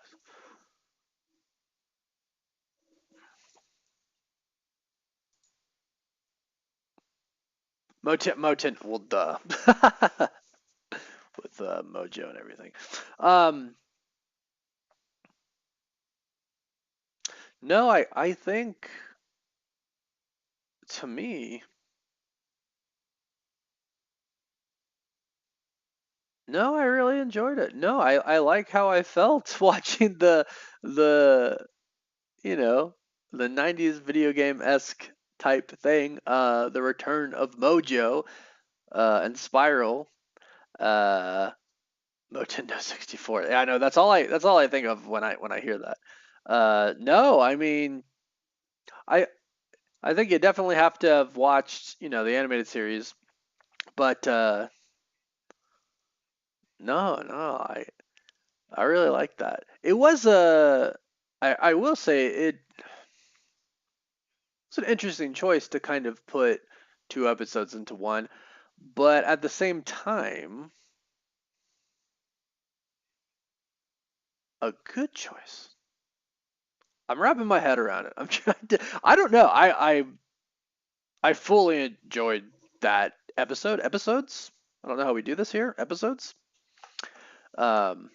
Moten, well, duh. With Mojo and everything. Um, no, I think to me, no, I really enjoyed it. No, I like how I felt watching the you know the '90s video game esque type thing. The return of Mojo and Spiral. Uh, Nintendo 64. Yeah, I know. That's all I think of when I hear that. No, I mean, I I think you definitely have to have watched, the animated series. But no, no, I really like that. It was a I will say it's an interesting choice to kind of put 2 episodes into one, but at the same time, a good choice. I'm wrapping my head around it. I'm trying to. I don't know. I fully enjoyed that episodes. I don't know how we do this here. Episodes. Um,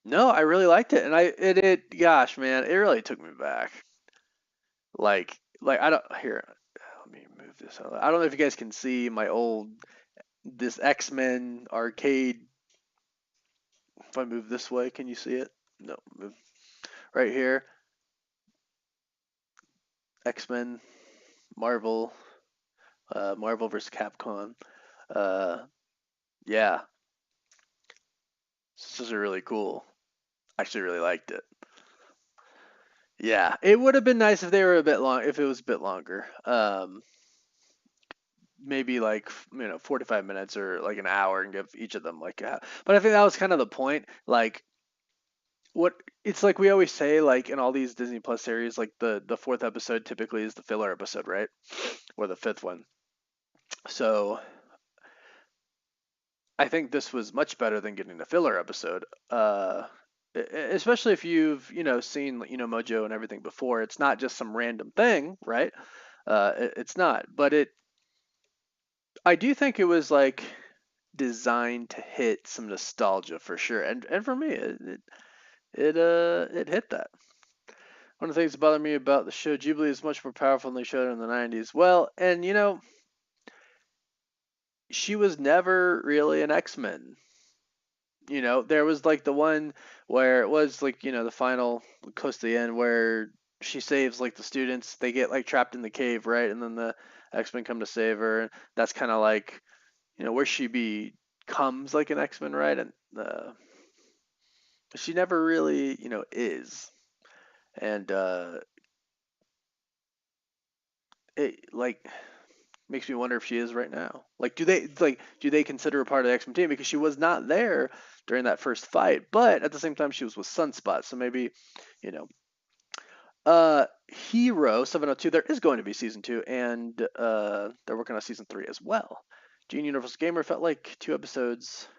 no, I really liked it, and gosh, man, it really took me back. Like I don't here. Let me move this out. I don't know if you guys can see my old this X-Men arcade. If I move this way, can you see it? No, move right here. X-Men, Marvel, Marvel vs. Capcom. Uh, yeah, this is really cool. I actually really liked it. Yeah, it would have been nice if they were a bit long, if it was a bit longer. Maybe like 45 minutes or like an hour, and give each of them like a. But I think that was kind of the point. Like what it's like we always say, like in all these Disney Plus series, like the fourth episode typically is the filler episode, right? Or the fifth one. So I think this was much better than getting a filler episode. Especially if you've seen Mojo and everything before. It's not just some random thing, right? It's not, but I do think it was like designed to hit some nostalgia for sure, and for me, it hit that. One of the things that bothered me about the show, Jubilee is much more powerful than they showed in the '90s. Well, and she was never really an X-Men. There was like the one where it was like the final close to the end where she saves like the students. They get like trapped in the cave, right? And then the X-Men come to save her. And that's kind of like where she becomes like an X-Men, right? And she never really is. And it like makes me wonder if she is right now. Like, do they consider her part of the X-Men team, because she was not there during that first fight, but at the same time she was with Sunspot, so maybe you know. Hero 702. There is going to be season two, and they're working on season three as well. Gene Universal Gamer felt like 2 episodes,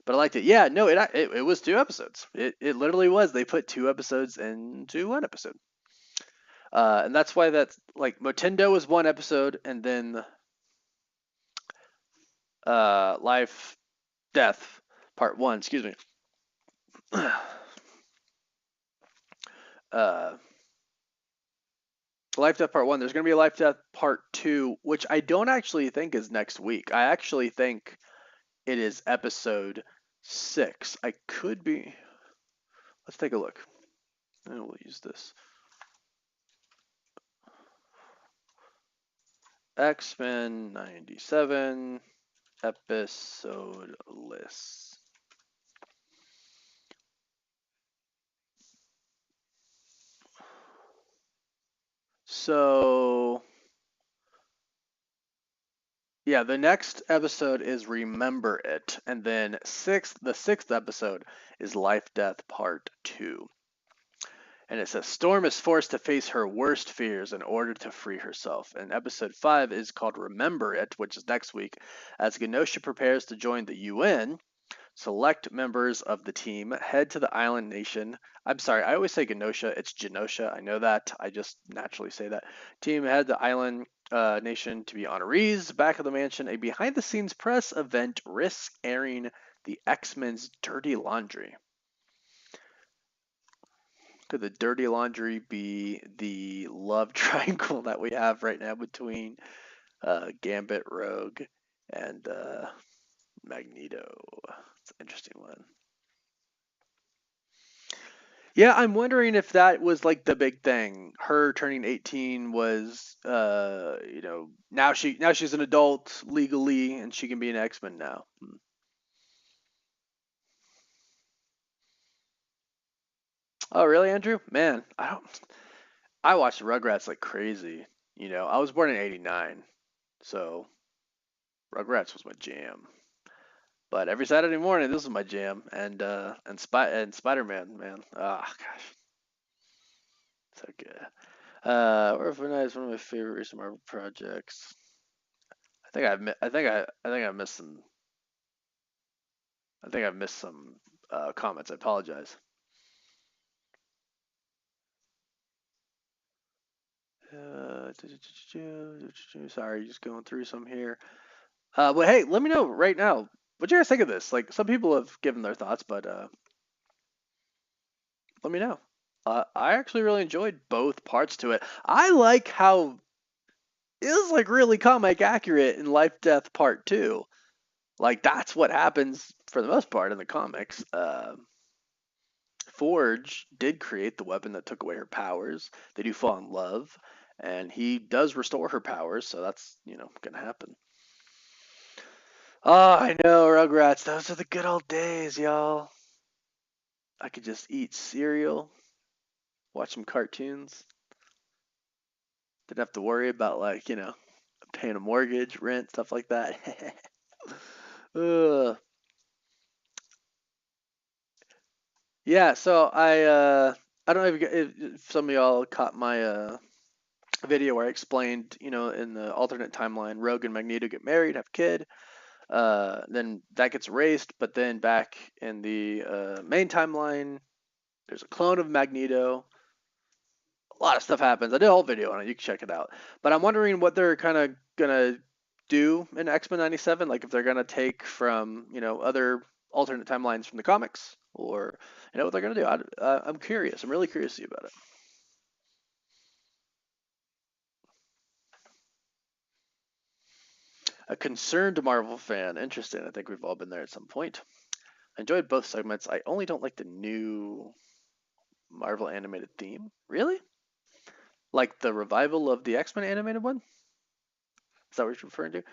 but I liked it. Yeah, no, it was 2 episodes. It literally was. They put 2 episodes into one episode. And that's why that's like Motendo was 1 episode, and then Life Death Part One. Excuse me. uh, Life Death Part One. There's going to be a Life Death Part Two, which I don't actually think is next week. I actually think it is episode 6. I could be. Let's take a look. And we'll use this. X-Men 97 episode list. So, yeah, the next episode is Remember It, and then the sixth episode is Life Death Part 2. And it says Storm is forced to face her worst fears in order to free herself. And episode 5 is called Remember It, which is next week, as Genosha prepares to join the UN. Select members of the team head to the island nation. I'm sorry, I always say Genosha. It's Genosha. I know that. I just naturally say that. Team head the island nation to be honorees. Back of the mansion, a behind the scenes press event risks airing the X-Men's dirty laundry. Could the dirty laundry be the love triangle that we have right now between Gambit, Rogue, and Magneto? It's an interesting one. Yeah, I'm wondering if that was like the big thing. Her turning 18 was, now she's an adult legally, and she can be an X-Men now. Oh, really, Andrew? Man, I watched Rugrats like crazy. I was born in '89, so Rugrats was my jam. But every Saturday morning, this was my jam, and Spider-Man, man. Oh gosh, so good. Orphan Night is one of my favorite recent Marvel projects. I think I missed some. I think I've missed some comments. I apologize. Uh, Sorry, just going through some here. But hey, let me know right now. What you guys think of this? Like, some people have given their thoughts, but let me know. I actually really enjoyed both parts to it. I like how it was like really comic accurate in Life Death Part Two. Like, that's what happens for the most part in the comics. Forge did create the weapon that took away her powers. They do fall in love, and he does restore her powers, so that's gonna happen. Oh, I know, Rugrats. Those are the good old days, y'all. I could just eat cereal watch some cartoons. Didn't have to worry about like paying a mortgage, rent, stuff like that. uh, yeah. So I don't know if some of y'all caught my video where I explained, in the alternate timeline, Rogue and Magneto get married, have a kid. Then that gets erased, but then back in the main timeline, there's a clone of Magneto. A lot of stuff happens. I did a whole video on it. You can check it out. But I'm wondering what they're kind of gonna do in X-Men '97, like if they're gonna take from other alternate timelines from the comics, or what they're gonna do. I'm curious. I'm really curious to see about it. A concerned Marvel fan. Interesting. I think we've all been there at some point. I enjoyed both segments. I only don't like the new Marvel animated theme. Really? Like the revival of the X-Men animated one? Is that what you're referring to?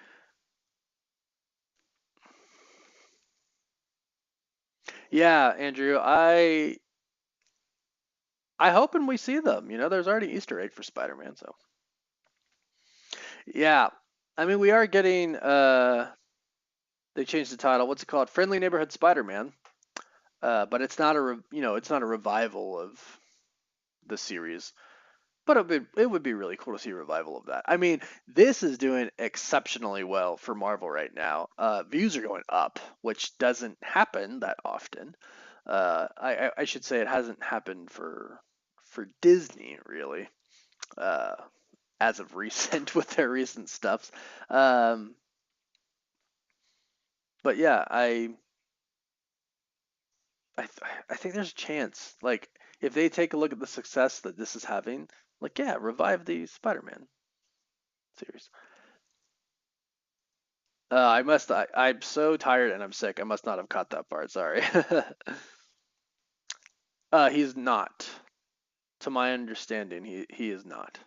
Yeah, Andrew. I hope and we see them. There's already Easter egg for Spider-Man, so yeah. I mean, we are getting. They changed the title. What's it called? Friendly Neighborhood Spider-Man. But it's not it's not a revival of the series. But it would be really cool to see a revival of that. I mean, this is doing exceptionally well for Marvel right now. Views are going up, which doesn't happen that often. I should say it hasn't happened for Disney really, uh, as of recent with their recent stuffs. Um, but yeah, I think there's a chance. Like if they take a look at the success that this is having, like yeah, revive the Spider-Man series. I'm so tired and I'm sick. I must not have caught that part. Sorry. He's not. To my understanding, he is not.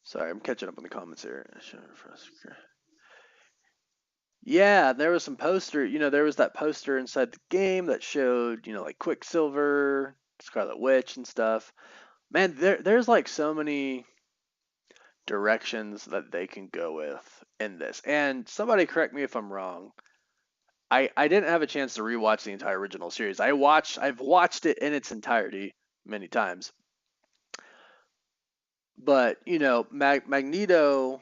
Sorry, I'm catching up on the comments here. Yeah, there was some poster. There was that poster inside the game that showed, like Quicksilver, Scarlet Witch, and stuff. Man, there's like so many directions that they can go with in this. And somebody correct me if I'm wrong. I didn't have a chance to rewatch the entire original series. I've watched it in its entirety many times. But, Magneto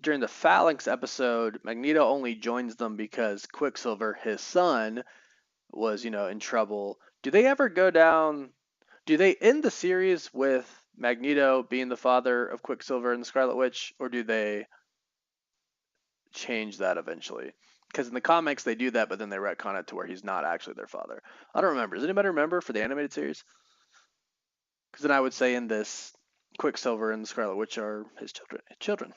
during the Phalanx episode, Magneto only joins them because Quicksilver, his son, was, in trouble. Do they ever go down do they end the series with Magneto being the father of Quicksilver and the Scarlet Witch, or do they change that eventually? Because in the comics they do that, but then they retcon it to where he's not actually their father. I don't remember. Does anybody remember for the animated series? Because then I would say in this, Quicksilver and the Scarlet Witch are his children. Children.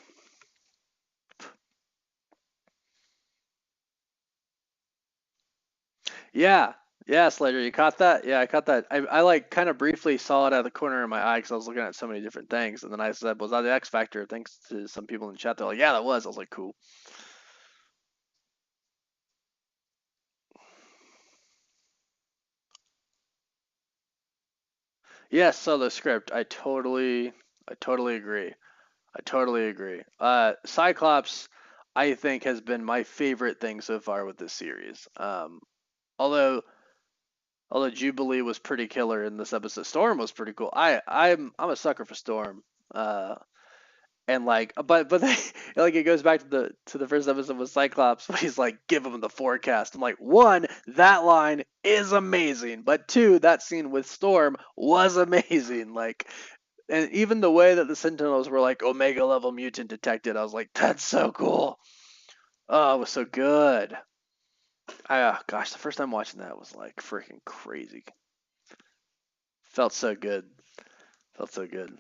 Yeah, yeah, Slater, you caught that? Yeah, I caught that. I like kind of briefly saw it out of the corner of my eye because I was looking at so many different things, and then I said, "Was that the X Factor?" Thanks to some people in the chat, they're like, "Yeah, that was." I was like, "Cool." Yes, so the script. I totally agree. I totally agree. Cyclops, I think, has been my favorite thing so far with this series. Although although Jubilee was pretty killer in this episode, Storm was pretty cool. I'm a sucker for Storm. Uh, and like, but they, like it goes back to the first episode with Cyclops, but he's like, give him the forecast. I'm like, one, that line is amazing, but two, that scene with Storm was amazing. Like, and even the way that the Sentinels were like Omega level mutant detected, I was like, that's so cool. Oh, it was so good. Gosh, the first time watching that was like freaking crazy. Felt so good. Felt so good.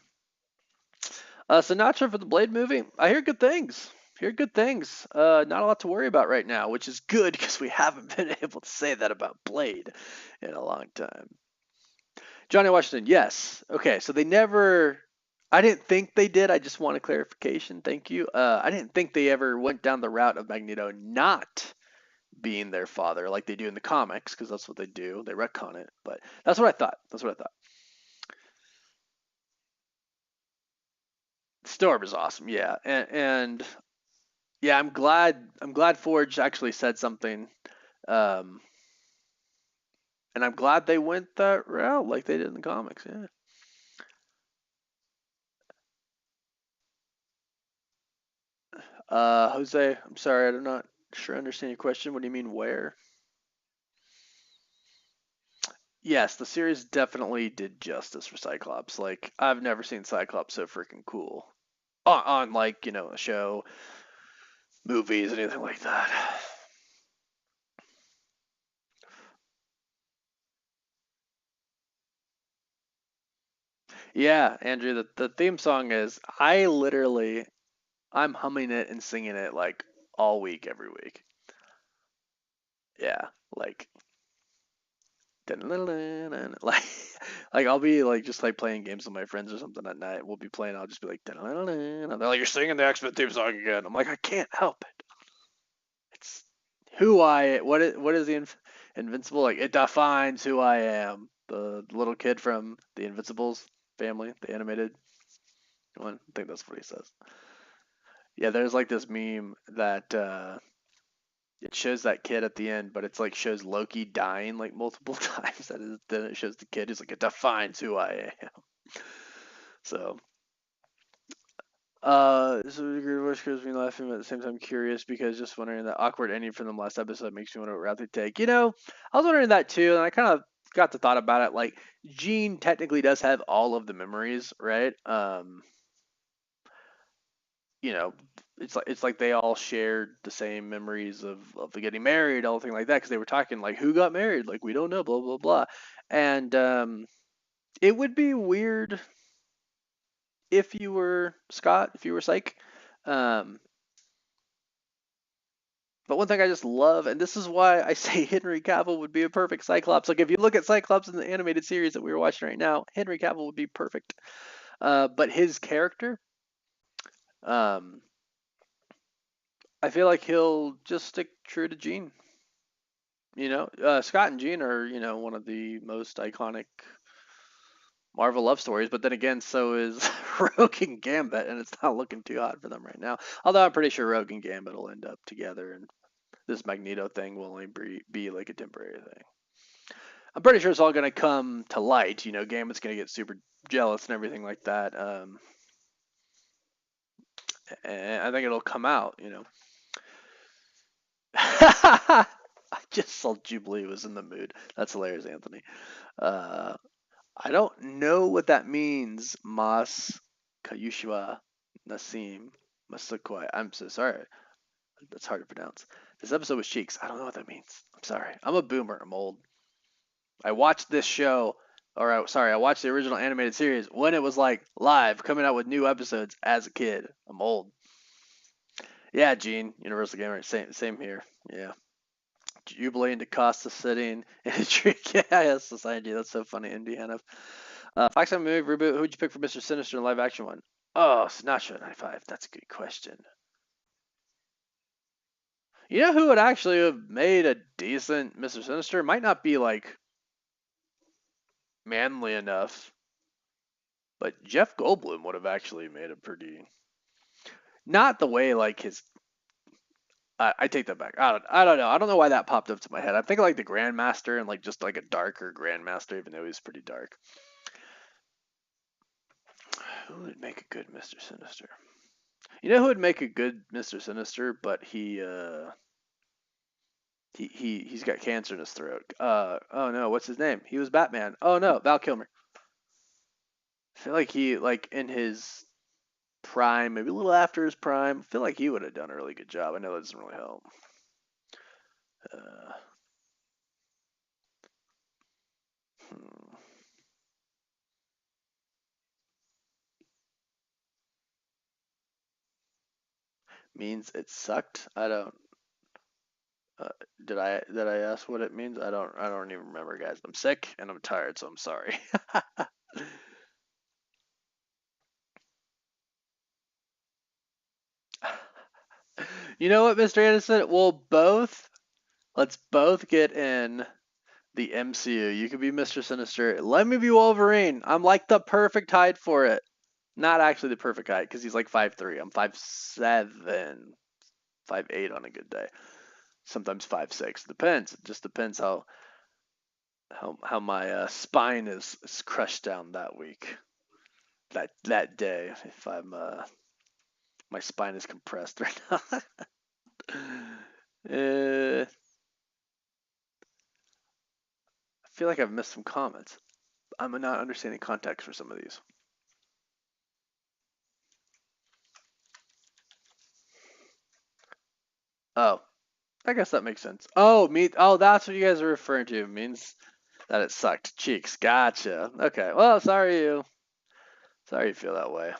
Sinatra for the Blade movie. I hear good things. Hear good things. Not a lot to worry about right now, which is good because we haven't been able to say that about Blade in a long time. Johnny Washington, yes. Okay, so they never. I didn't think they did. I just want a clarification. Thank you. I didn't think they ever went down the route of Magneto not being their father like they do in the comics, because that's what they do. They retcon it. But that's what I thought. That's what I thought. Storm is awesome. Yeah, and yeah, I'm glad Forge actually said something. Um, and I'm glad they went that route like they did in the comics. Yeah. Jose, I'm sorry, I'm not sure I understand your question. What do you mean where? Yes, the series definitely did justice for Cyclops. Like, I've never seen Cyclops so freaking cool on like a show, movies, anything like that. Yeah, Andrew, the theme song is I'm humming it and singing it like all week, every week. Yeah, like like I'll be like just like playing games with my friends or something at night. We'll be playing. I'll just be like, and they're like, "You're singing the X-Men theme song again." I'm like, I can't help it. It's who I. What is the Invincible like? It defines who I am. The little kid from the Invincibles family, the animated one. I think that's what he says. Yeah, there's like this meme that it shows that kid at the end, but it's like shows Loki dying like multiple times. Then it shows the kid who's like, it defines who I am. So, this is a great wish because me laughing, but at the same time curious because just wondering that awkward ending from the last episode makes me wonder what route they take. I was wondering that too, and I kind of got to thought about it. Like, Jean technically does have all of the memories, right? You know, it's like they all shared the same memories of getting married, all thing like that, because they were talking like who got married, like we don't know, blah blah blah, and it would be weird if you were Scott, if you were Psych. Um, but one thing I just love, and this is why I say Henry Cavill would be a perfect Cyclops. Like if you look at Cyclops in the animated series that we were watching right now, Henry Cavill would be perfect. But his character, um, I feel like he'll just stick true to Jean. Scott and Jean are, one of the most iconic Marvel love stories, but then again, so is Rogue and Gambit, and it's not looking too hot for them right now. Although I'm pretty sure Rogue and Gambit will end up together, and this Magneto thing will only be like a temporary thing. I'm pretty sure it's all going to come to light. Gambit's going to get super jealous and everything like that. And I think it'll come out. I just saw Jubilee was in the mood. That's hilarious, Anthony. Uh, I don't know what that means, Mas Kayushwa Nasim Masukoi. I'm so sorry. That's hard to pronounce. This episode was Cheeks. I don't know what that means. I'm sorry. I'm a boomer. I'm old. I watched this show, sorry, I watched the original animated series when it was like live, coming out with new episodes as a kid. I'm old. Yeah, Gene, Universal Gamer. Same here. Yeah. Jubilee and DaCosta sitting in a tree. Yeah, Society. That's so funny, Indiana. Fox movie reboot. Who'd you pick for Mr. Sinister in live action one? Oh, Sinatra 95. That's a good question. You know who would actually have made a decent Mr. Sinister? Might not be like manly enough, but Jeff Goldblum would have actually made a pretty. Not the way like his. I take that back. I don't know. I don't know why that popped up to my head. I'm thinking like the Grandmaster and like just like a darker Grandmaster, even though he's pretty dark. Who would make a good Mr. Sinister? You know who would make a good Mr. Sinister, but he's got cancer in his throat. Oh no, what's his name? He was Batman. Oh no, Val Kilmer. I feel like he like in his prime, maybe a little after his prime. I feel like he would have done a really good job. I know that doesn't really help. Uh, hmm. Means it sucked. I don't. Uh, did I ask what it means? I don't even remember, guys. I'm sick and I'm tired, so I'm sorry. You know what, Mr. Anderson? Let's both get in the MCU. You could be Mr. Sinister. Let me be Wolverine. I'm like the perfect height for it. Not actually the perfect height because he's like 5'3". I'm 5'7", 5'8" on a good day. Sometimes 5'6". Depends. It just depends how my spine is crushed down that week. That day, if my spine is compressed right now. I feel like I've missed some comments. I'm not understanding context for some of these. Oh, I guess that makes sense. Oh, that's what you guys are referring to. It means that it sucked. Cheeks. Gotcha. Okay. Well, sorry you feel that way.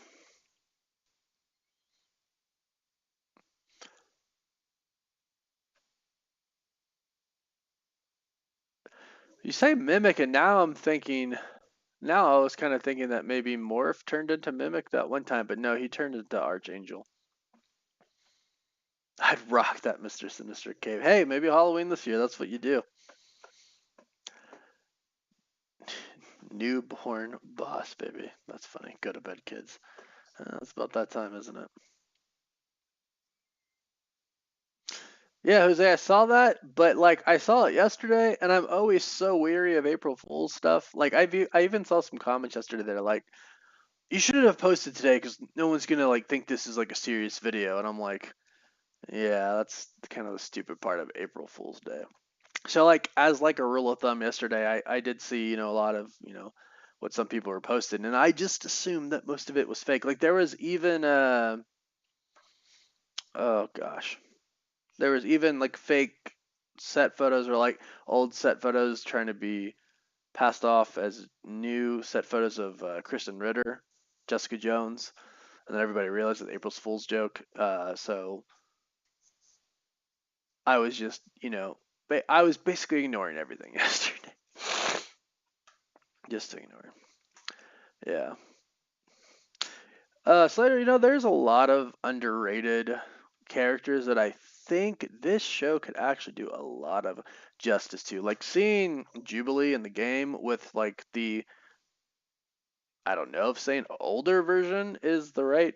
You say mimic, and now I was kind of thinking that maybe Morph turned into Mimic that one time, but no, he turned into Archangel. I'd rock that Mr. Sinister cape. Hey, maybe Halloween this year. That's what you do. Newborn boss, baby. That's funny. Go to bed, kids. It's about that time, isn't it? Yeah, Jose, I saw that, but like I saw it yesterday, and I'm always so weary of April Fool's stuff. Like I even saw some comments yesterday that are like, "You shouldn't have posted today because no one's gonna like think this is like a serious video." And I'm like, "Yeah, that's kind of the stupid part of April Fool's Day." So like as like a rule of thumb, yesterday I did see a lot of what some people were posting, and I just assumed that most of it was fake. Like there was even oh gosh, there was even like fake set photos or like old set photos trying to be passed off as new set photos of Kristen Ritter, Jessica Jones, and then everybody realized that April's Fool's joke. So I was just, I was basically ignoring everything yesterday, just to ignore. Yeah. Slater, there's a lot of underrated characters that I think this show could actually do a lot of justice to. Like seeing Jubilee in the game with like I don't know if saying older version is the right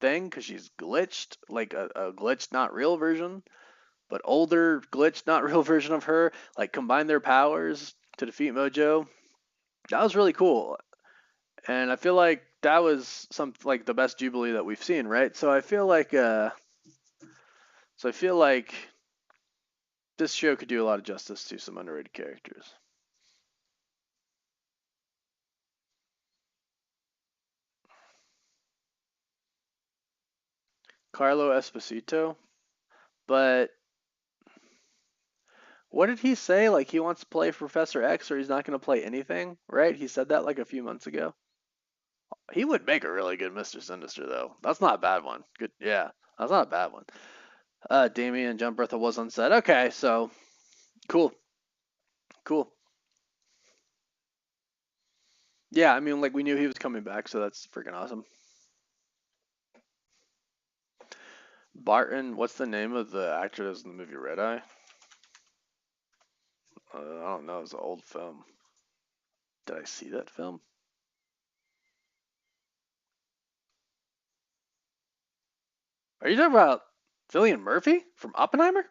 thing because she's glitched, like a glitched, not real version, but older, glitched, not real version of her. Like combine their powers to defeat Mojo. That was really cool. And I feel like that was some like the best Jubilee that we've seen, right? So I feel like this show could do a lot of justice to some underrated characters. Carlo Esposito, but what did he say? Like he wants to play Professor X or he's not going to play anything, right? He said that like a few months ago. He would make a really good Mr. Sinister though. That's not a bad one. Good, yeah, that's not a bad one. Damien John Bertha was on set. Okay, so cool, cool. Yeah, I mean, like we knew he was coming back, so that's freaking awesome. Barton, what's the name of the actor that's in the movie Red Eye? I don't know. It's an old film. Did I see that film? Are you talking about Cillian Murphy from Oppenheimer?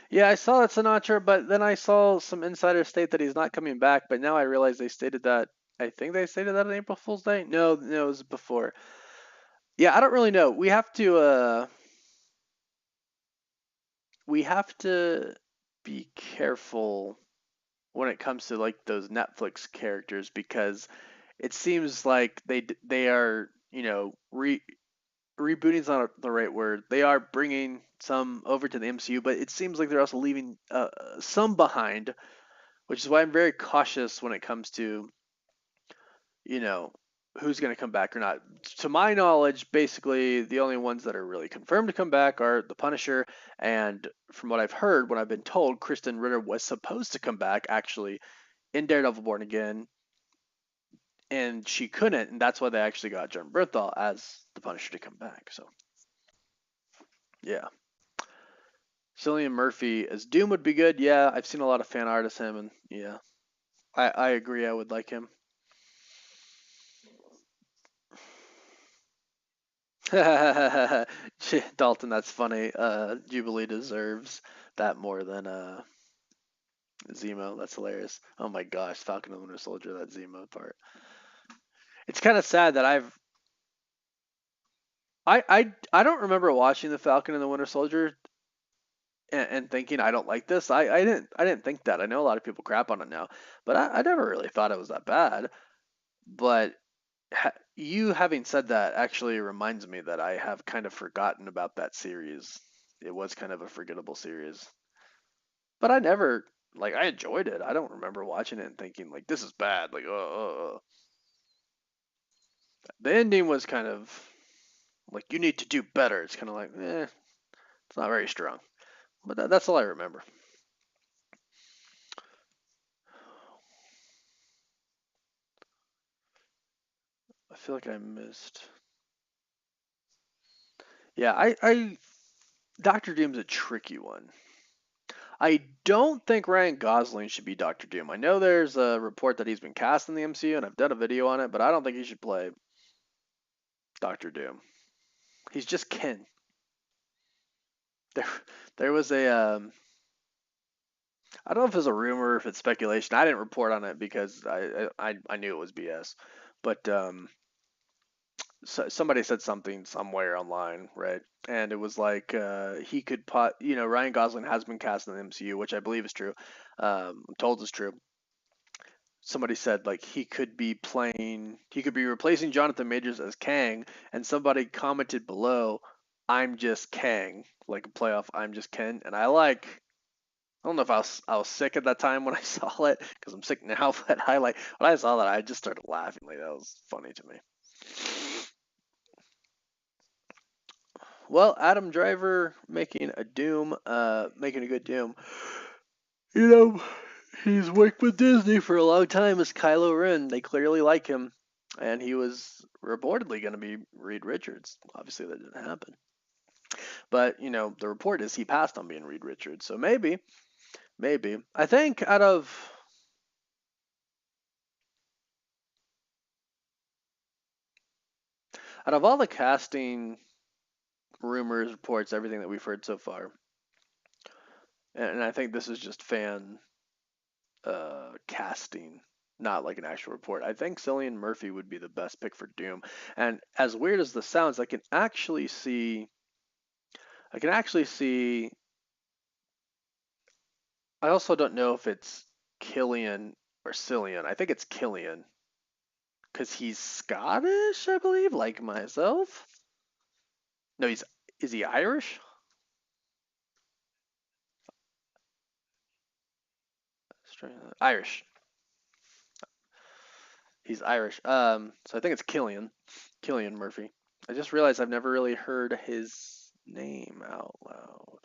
Yeah, I saw that Sinatra, but then I saw some insiders state that he's not coming back. But now I realize they stated that. I think they stated that on April Fool's Day. No, no, it was before. Yeah, I don't really know. We have to be careful when it comes to like those Netflix characters because it seems like they are rebooting is not the right word. They are bringing some over to the MCU, but it seems like they're also leaving some behind, which is why I'm very cautious when it comes to you know who's going to come back or not. To my knowledge, basically the only ones that are really confirmed to come back are the Punisher, and from what I've heard, what I've been told, Kristen Ritter was supposed to come back actually in Daredevil Born Again, and she couldn't, and that's why they actually got John Bernthal as the Punisher to come back. So yeah, Cillian Murphy as Doom would be good. Yeah, I've seen a lot of fan art of him, and yeah, I agree. I would like him. Dalton, that's funny. Jubilee deserves that more than Zemo. That's hilarious. Oh my gosh, Falcon and the Winter Soldier, that Zemo part. It's kind of sad that I don't remember watching the Falcon and the Winter Soldier and thinking I don't like this. I didn't think that. I know a lot of people crap on it now, but I never really thought it was that bad. But you having said that actually reminds me that I have kind of forgotten about that series. It was kind of a forgettable series, but I never like I enjoyed it. I don't remember watching it and thinking like this is bad. Like the ending was kind of like you need to do better. It's kind of like it's not very strong. But that's all I remember. I feel like I missed. Yeah, I Doctor Doom's a tricky one. I don't think Ryan Gosling should be Doctor Doom. I know there's a report that he's been cast in the MCU, and I've done a video on it, but I don't think he should play Doctor Doom. He's just Ken. There, there was a I don't know if it's a rumor or if it's speculation. I didn't report on it because I knew it was BS, but somebody said something somewhere online, right? And it was like he could Ryan Gosling has been cast in the MCU, which I believe is true. I'm told is true. Somebody said like he could be replacing Jonathan Majors as Kang, and somebody commented below, "I'm just Kang," like a playoff "I'm just Ken," and I don't know if I was sick at that time when I saw it because I'm sick now, but I like when I saw that I just started laughing. Like that was funny to me. Well, Adam Driver making a good Doom. You know, he's worked with Disney for a long time as Kylo Ren. They clearly like him, and he was reportedly going to be Reed Richards. Obviously, that didn't happen. But the report is he passed on being Reed Richards. So maybe. I think out of all the casting rumors, reports, everything that we've heard so far, and I think this is just fan casting, not like an actual report. I think Cillian Murphy would be the best pick for Doom. And as weird as this sounds, I can actually see. I also don't know if it's Killian or Cillian. I think it's Killian because he's Scottish, I believe, like myself. No, is he Irish? Irish. He's Irish. So I think it's Killian Murphy. I just realized I've never really heard his name out loud,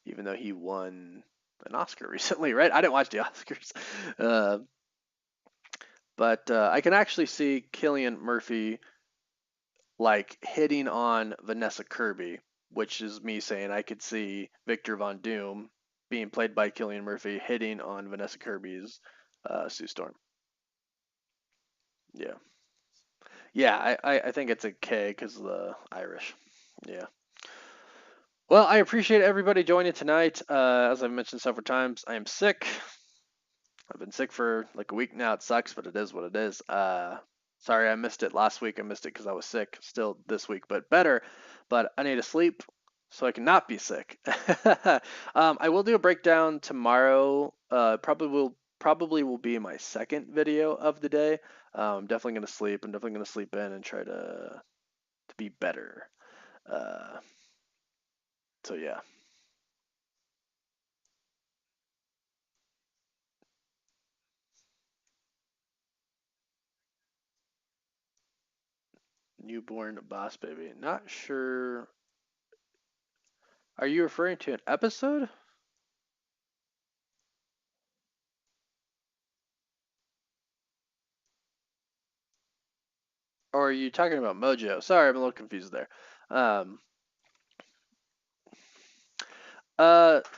even though he won an Oscar recently, right? I didn't watch the Oscars, uh, but I can actually see Killian Murphy like hitting on Vanessa Kirby, which is me saying I could see Victor Von Doom being played by Killian Murphy hitting on Vanessa Kirby's Sue Storm. Yeah, yeah, I think it's a K because of the Irish. Yeah. Well, I appreciate everybody joining tonight. As I've mentioned several times, I am sick. I've been sick for like a week now. It sucks, but it is what it is. Sorry I missed it last week. I missed it because I was sick. Still this week, but better. But I need to sleep so I can not be sick. I will do a breakdown tomorrow. Probably will be my second video of the day. I'm definitely gonna sleep. I'm definitely gonna sleep in and try to be better. Uh, so yeah. newborn boss baby. Not sure. Are you referring to an episode? Or are you talking about Mojo? Sorry, I'm a little confused there. Um,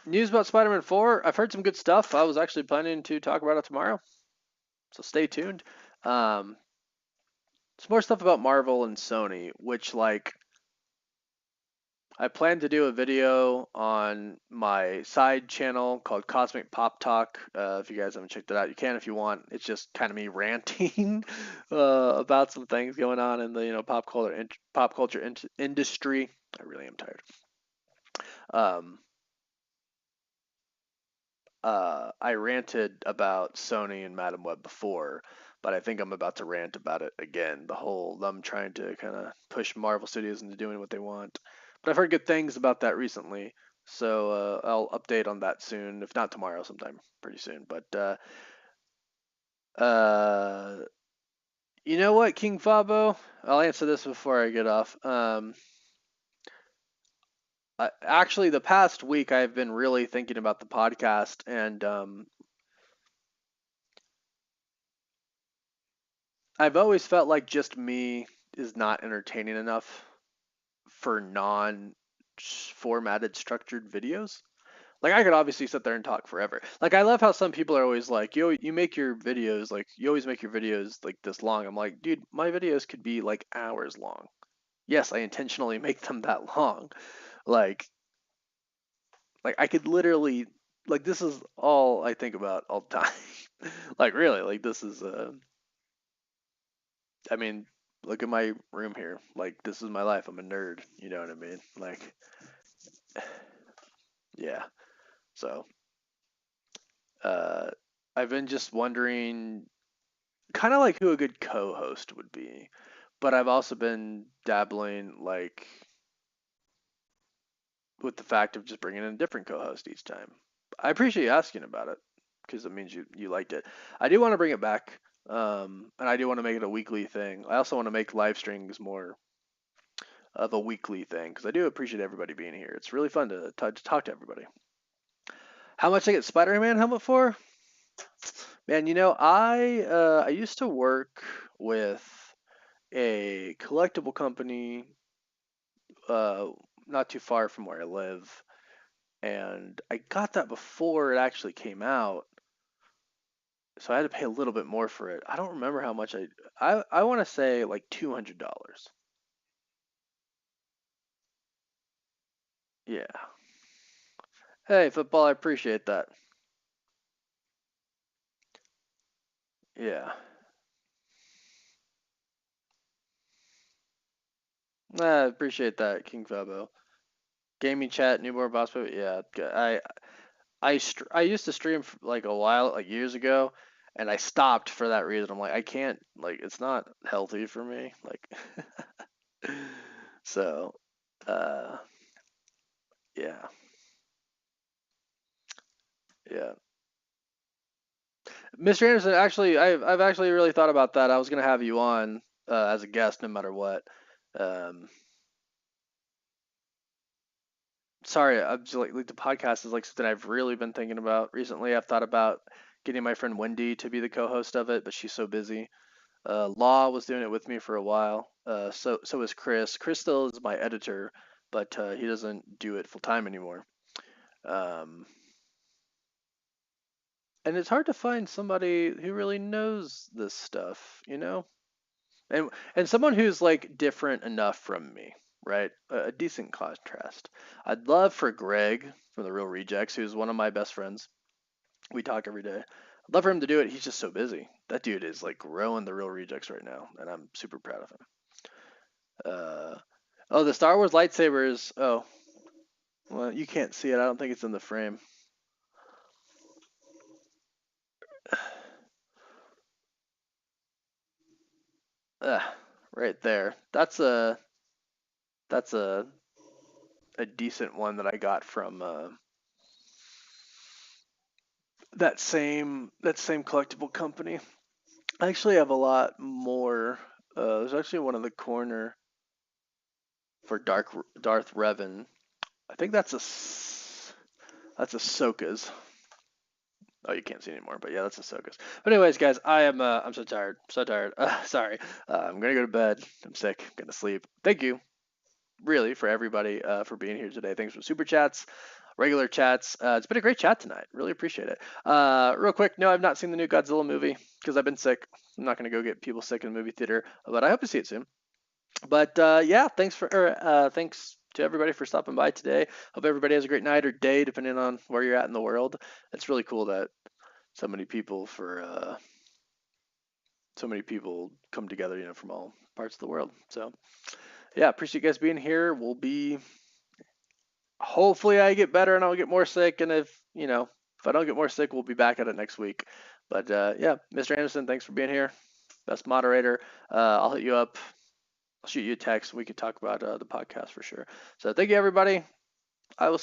News about Spider-Man 4. I've heard some good stuff. I was actually planning to talk about it tomorrow, so stay tuned. Um, some more stuff about Marvel and Sony, which like I plan to do a video on my side channel called Cosmic Pop Talk. If you guys haven't checked it out, you can if you want. It's just kind of me ranting about some things going on in the pop culture industry. I really am tired. Um, I ranted about Sony and Madam Web before, but I think I'm about to rant about it again. The whole them trying to kind of push Marvel Studios into doing what they want. But I've heard good things about that recently, so I'll update on that soon, if not tomorrow, sometime pretty soon. But uh, you know what, King Fabo? I'll answer this before I get off. Actually, the past week I've been really thinking about the podcast, and I've always felt like just me is not entertaining enough for non formatted structured videos. Like I could obviously sit there and talk forever. Like I love how some people are always like, you make your videos like you always make your videos like this long. I'm like, dude, my videos could be like hours long. Yes, I intentionally make them that long. Like like I could literally like this is all I think about all the time. Like really, like this is I mean, look at my room here. Like this is my life. I'm a nerd. You know what I mean? Like, yeah. So, uh, I've been just wondering, kind of like who a good co-host would be, but I've also been dabbling like with the fact of just bringing in a different co-host each time. I appreciate you asking about it because it means you liked it. I do want to bring it back, and I do want to make it a weekly thing. I also want to make live streams more of a weekly thing because I do appreciate everybody being here. It's really fun to talk to everybody. How much I get Spider-Man helmet for? Man, I used to work with a collectible company uh, not too far from where I live, and I got that before it actually came out, so I had to pay a little bit more for it. I don't remember how much I want to say like $200. Yeah. Hey, football, I appreciate that. Yeah. I appreciate that, King Fabo. Gaming chat, newborn boss baby. Yeah, I used to stream for like a while, like years ago, and I stopped for that reason. I'm like, I can't, like, it's not healthy for me. Like, so, uh, yeah, yeah. Mr. Anderson, actually, I've actually really thought about that. I was gonna have you on as a guest, no matter what. Um, Sorry, I'm just like the podcast is like something I've really been thinking about recently. I've thought about getting my friend Wendy to be the co-host of it, but she's so busy. Law was doing it with me for a while. So is Chris. Chris still is my editor, but he doesn't do it full time anymore. Um, and it's hard to find somebody who really knows this stuff, and someone who's like different enough from me, right? A decent contrast. I'd love for Greg from the Real Rejects, who's one of my best friends. We talk every day. I'd love for him to do it. He's just so busy. That dude is like growing the Real Rejects right now, and I'm super proud of him. Uh, oh, the Star Wars lightsabers. Oh, well, you can't see it. I don't think it's in the frame. Right there. That's a decent one that I got from that same collectible company. I actually have a lot more. There's actually one in the corner. for Darth Revan. I think that's Ahsoka's. Oh, you can't see anymore, but yeah, that's Ahsoka's. But anyways, guys, I'm so tired, so tired. Sorry, I'm gonna go to bed. I'm sick. I'm gonna sleep. Thank you, really, for everybody for being here today. Thanks for super chats, regular chats. It's been a great chat tonight. Really appreciate it. Real quick, no, I've not seen the new Godzilla movie because I've been sick. I'm not gonna go get people sick in the movie theater, but I hope to see it soon. But yeah, thanks to everybody for stopping by today. Hope everybody has a great night or day, depending on where you're at in the world. It's really cool that so many people for so many people come together, from all parts of the world. So yeah, appreciate you guys being here. We'll be hopefully I get better and I'll get more sick, and if I don't get more sick, we'll be back at it next week. But yeah, Mr. Anderson, thanks for being here. Best moderator. I'll hit you up. I'll shoot you a text. We could talk about the podcast for sure. So thank you, everybody. I will see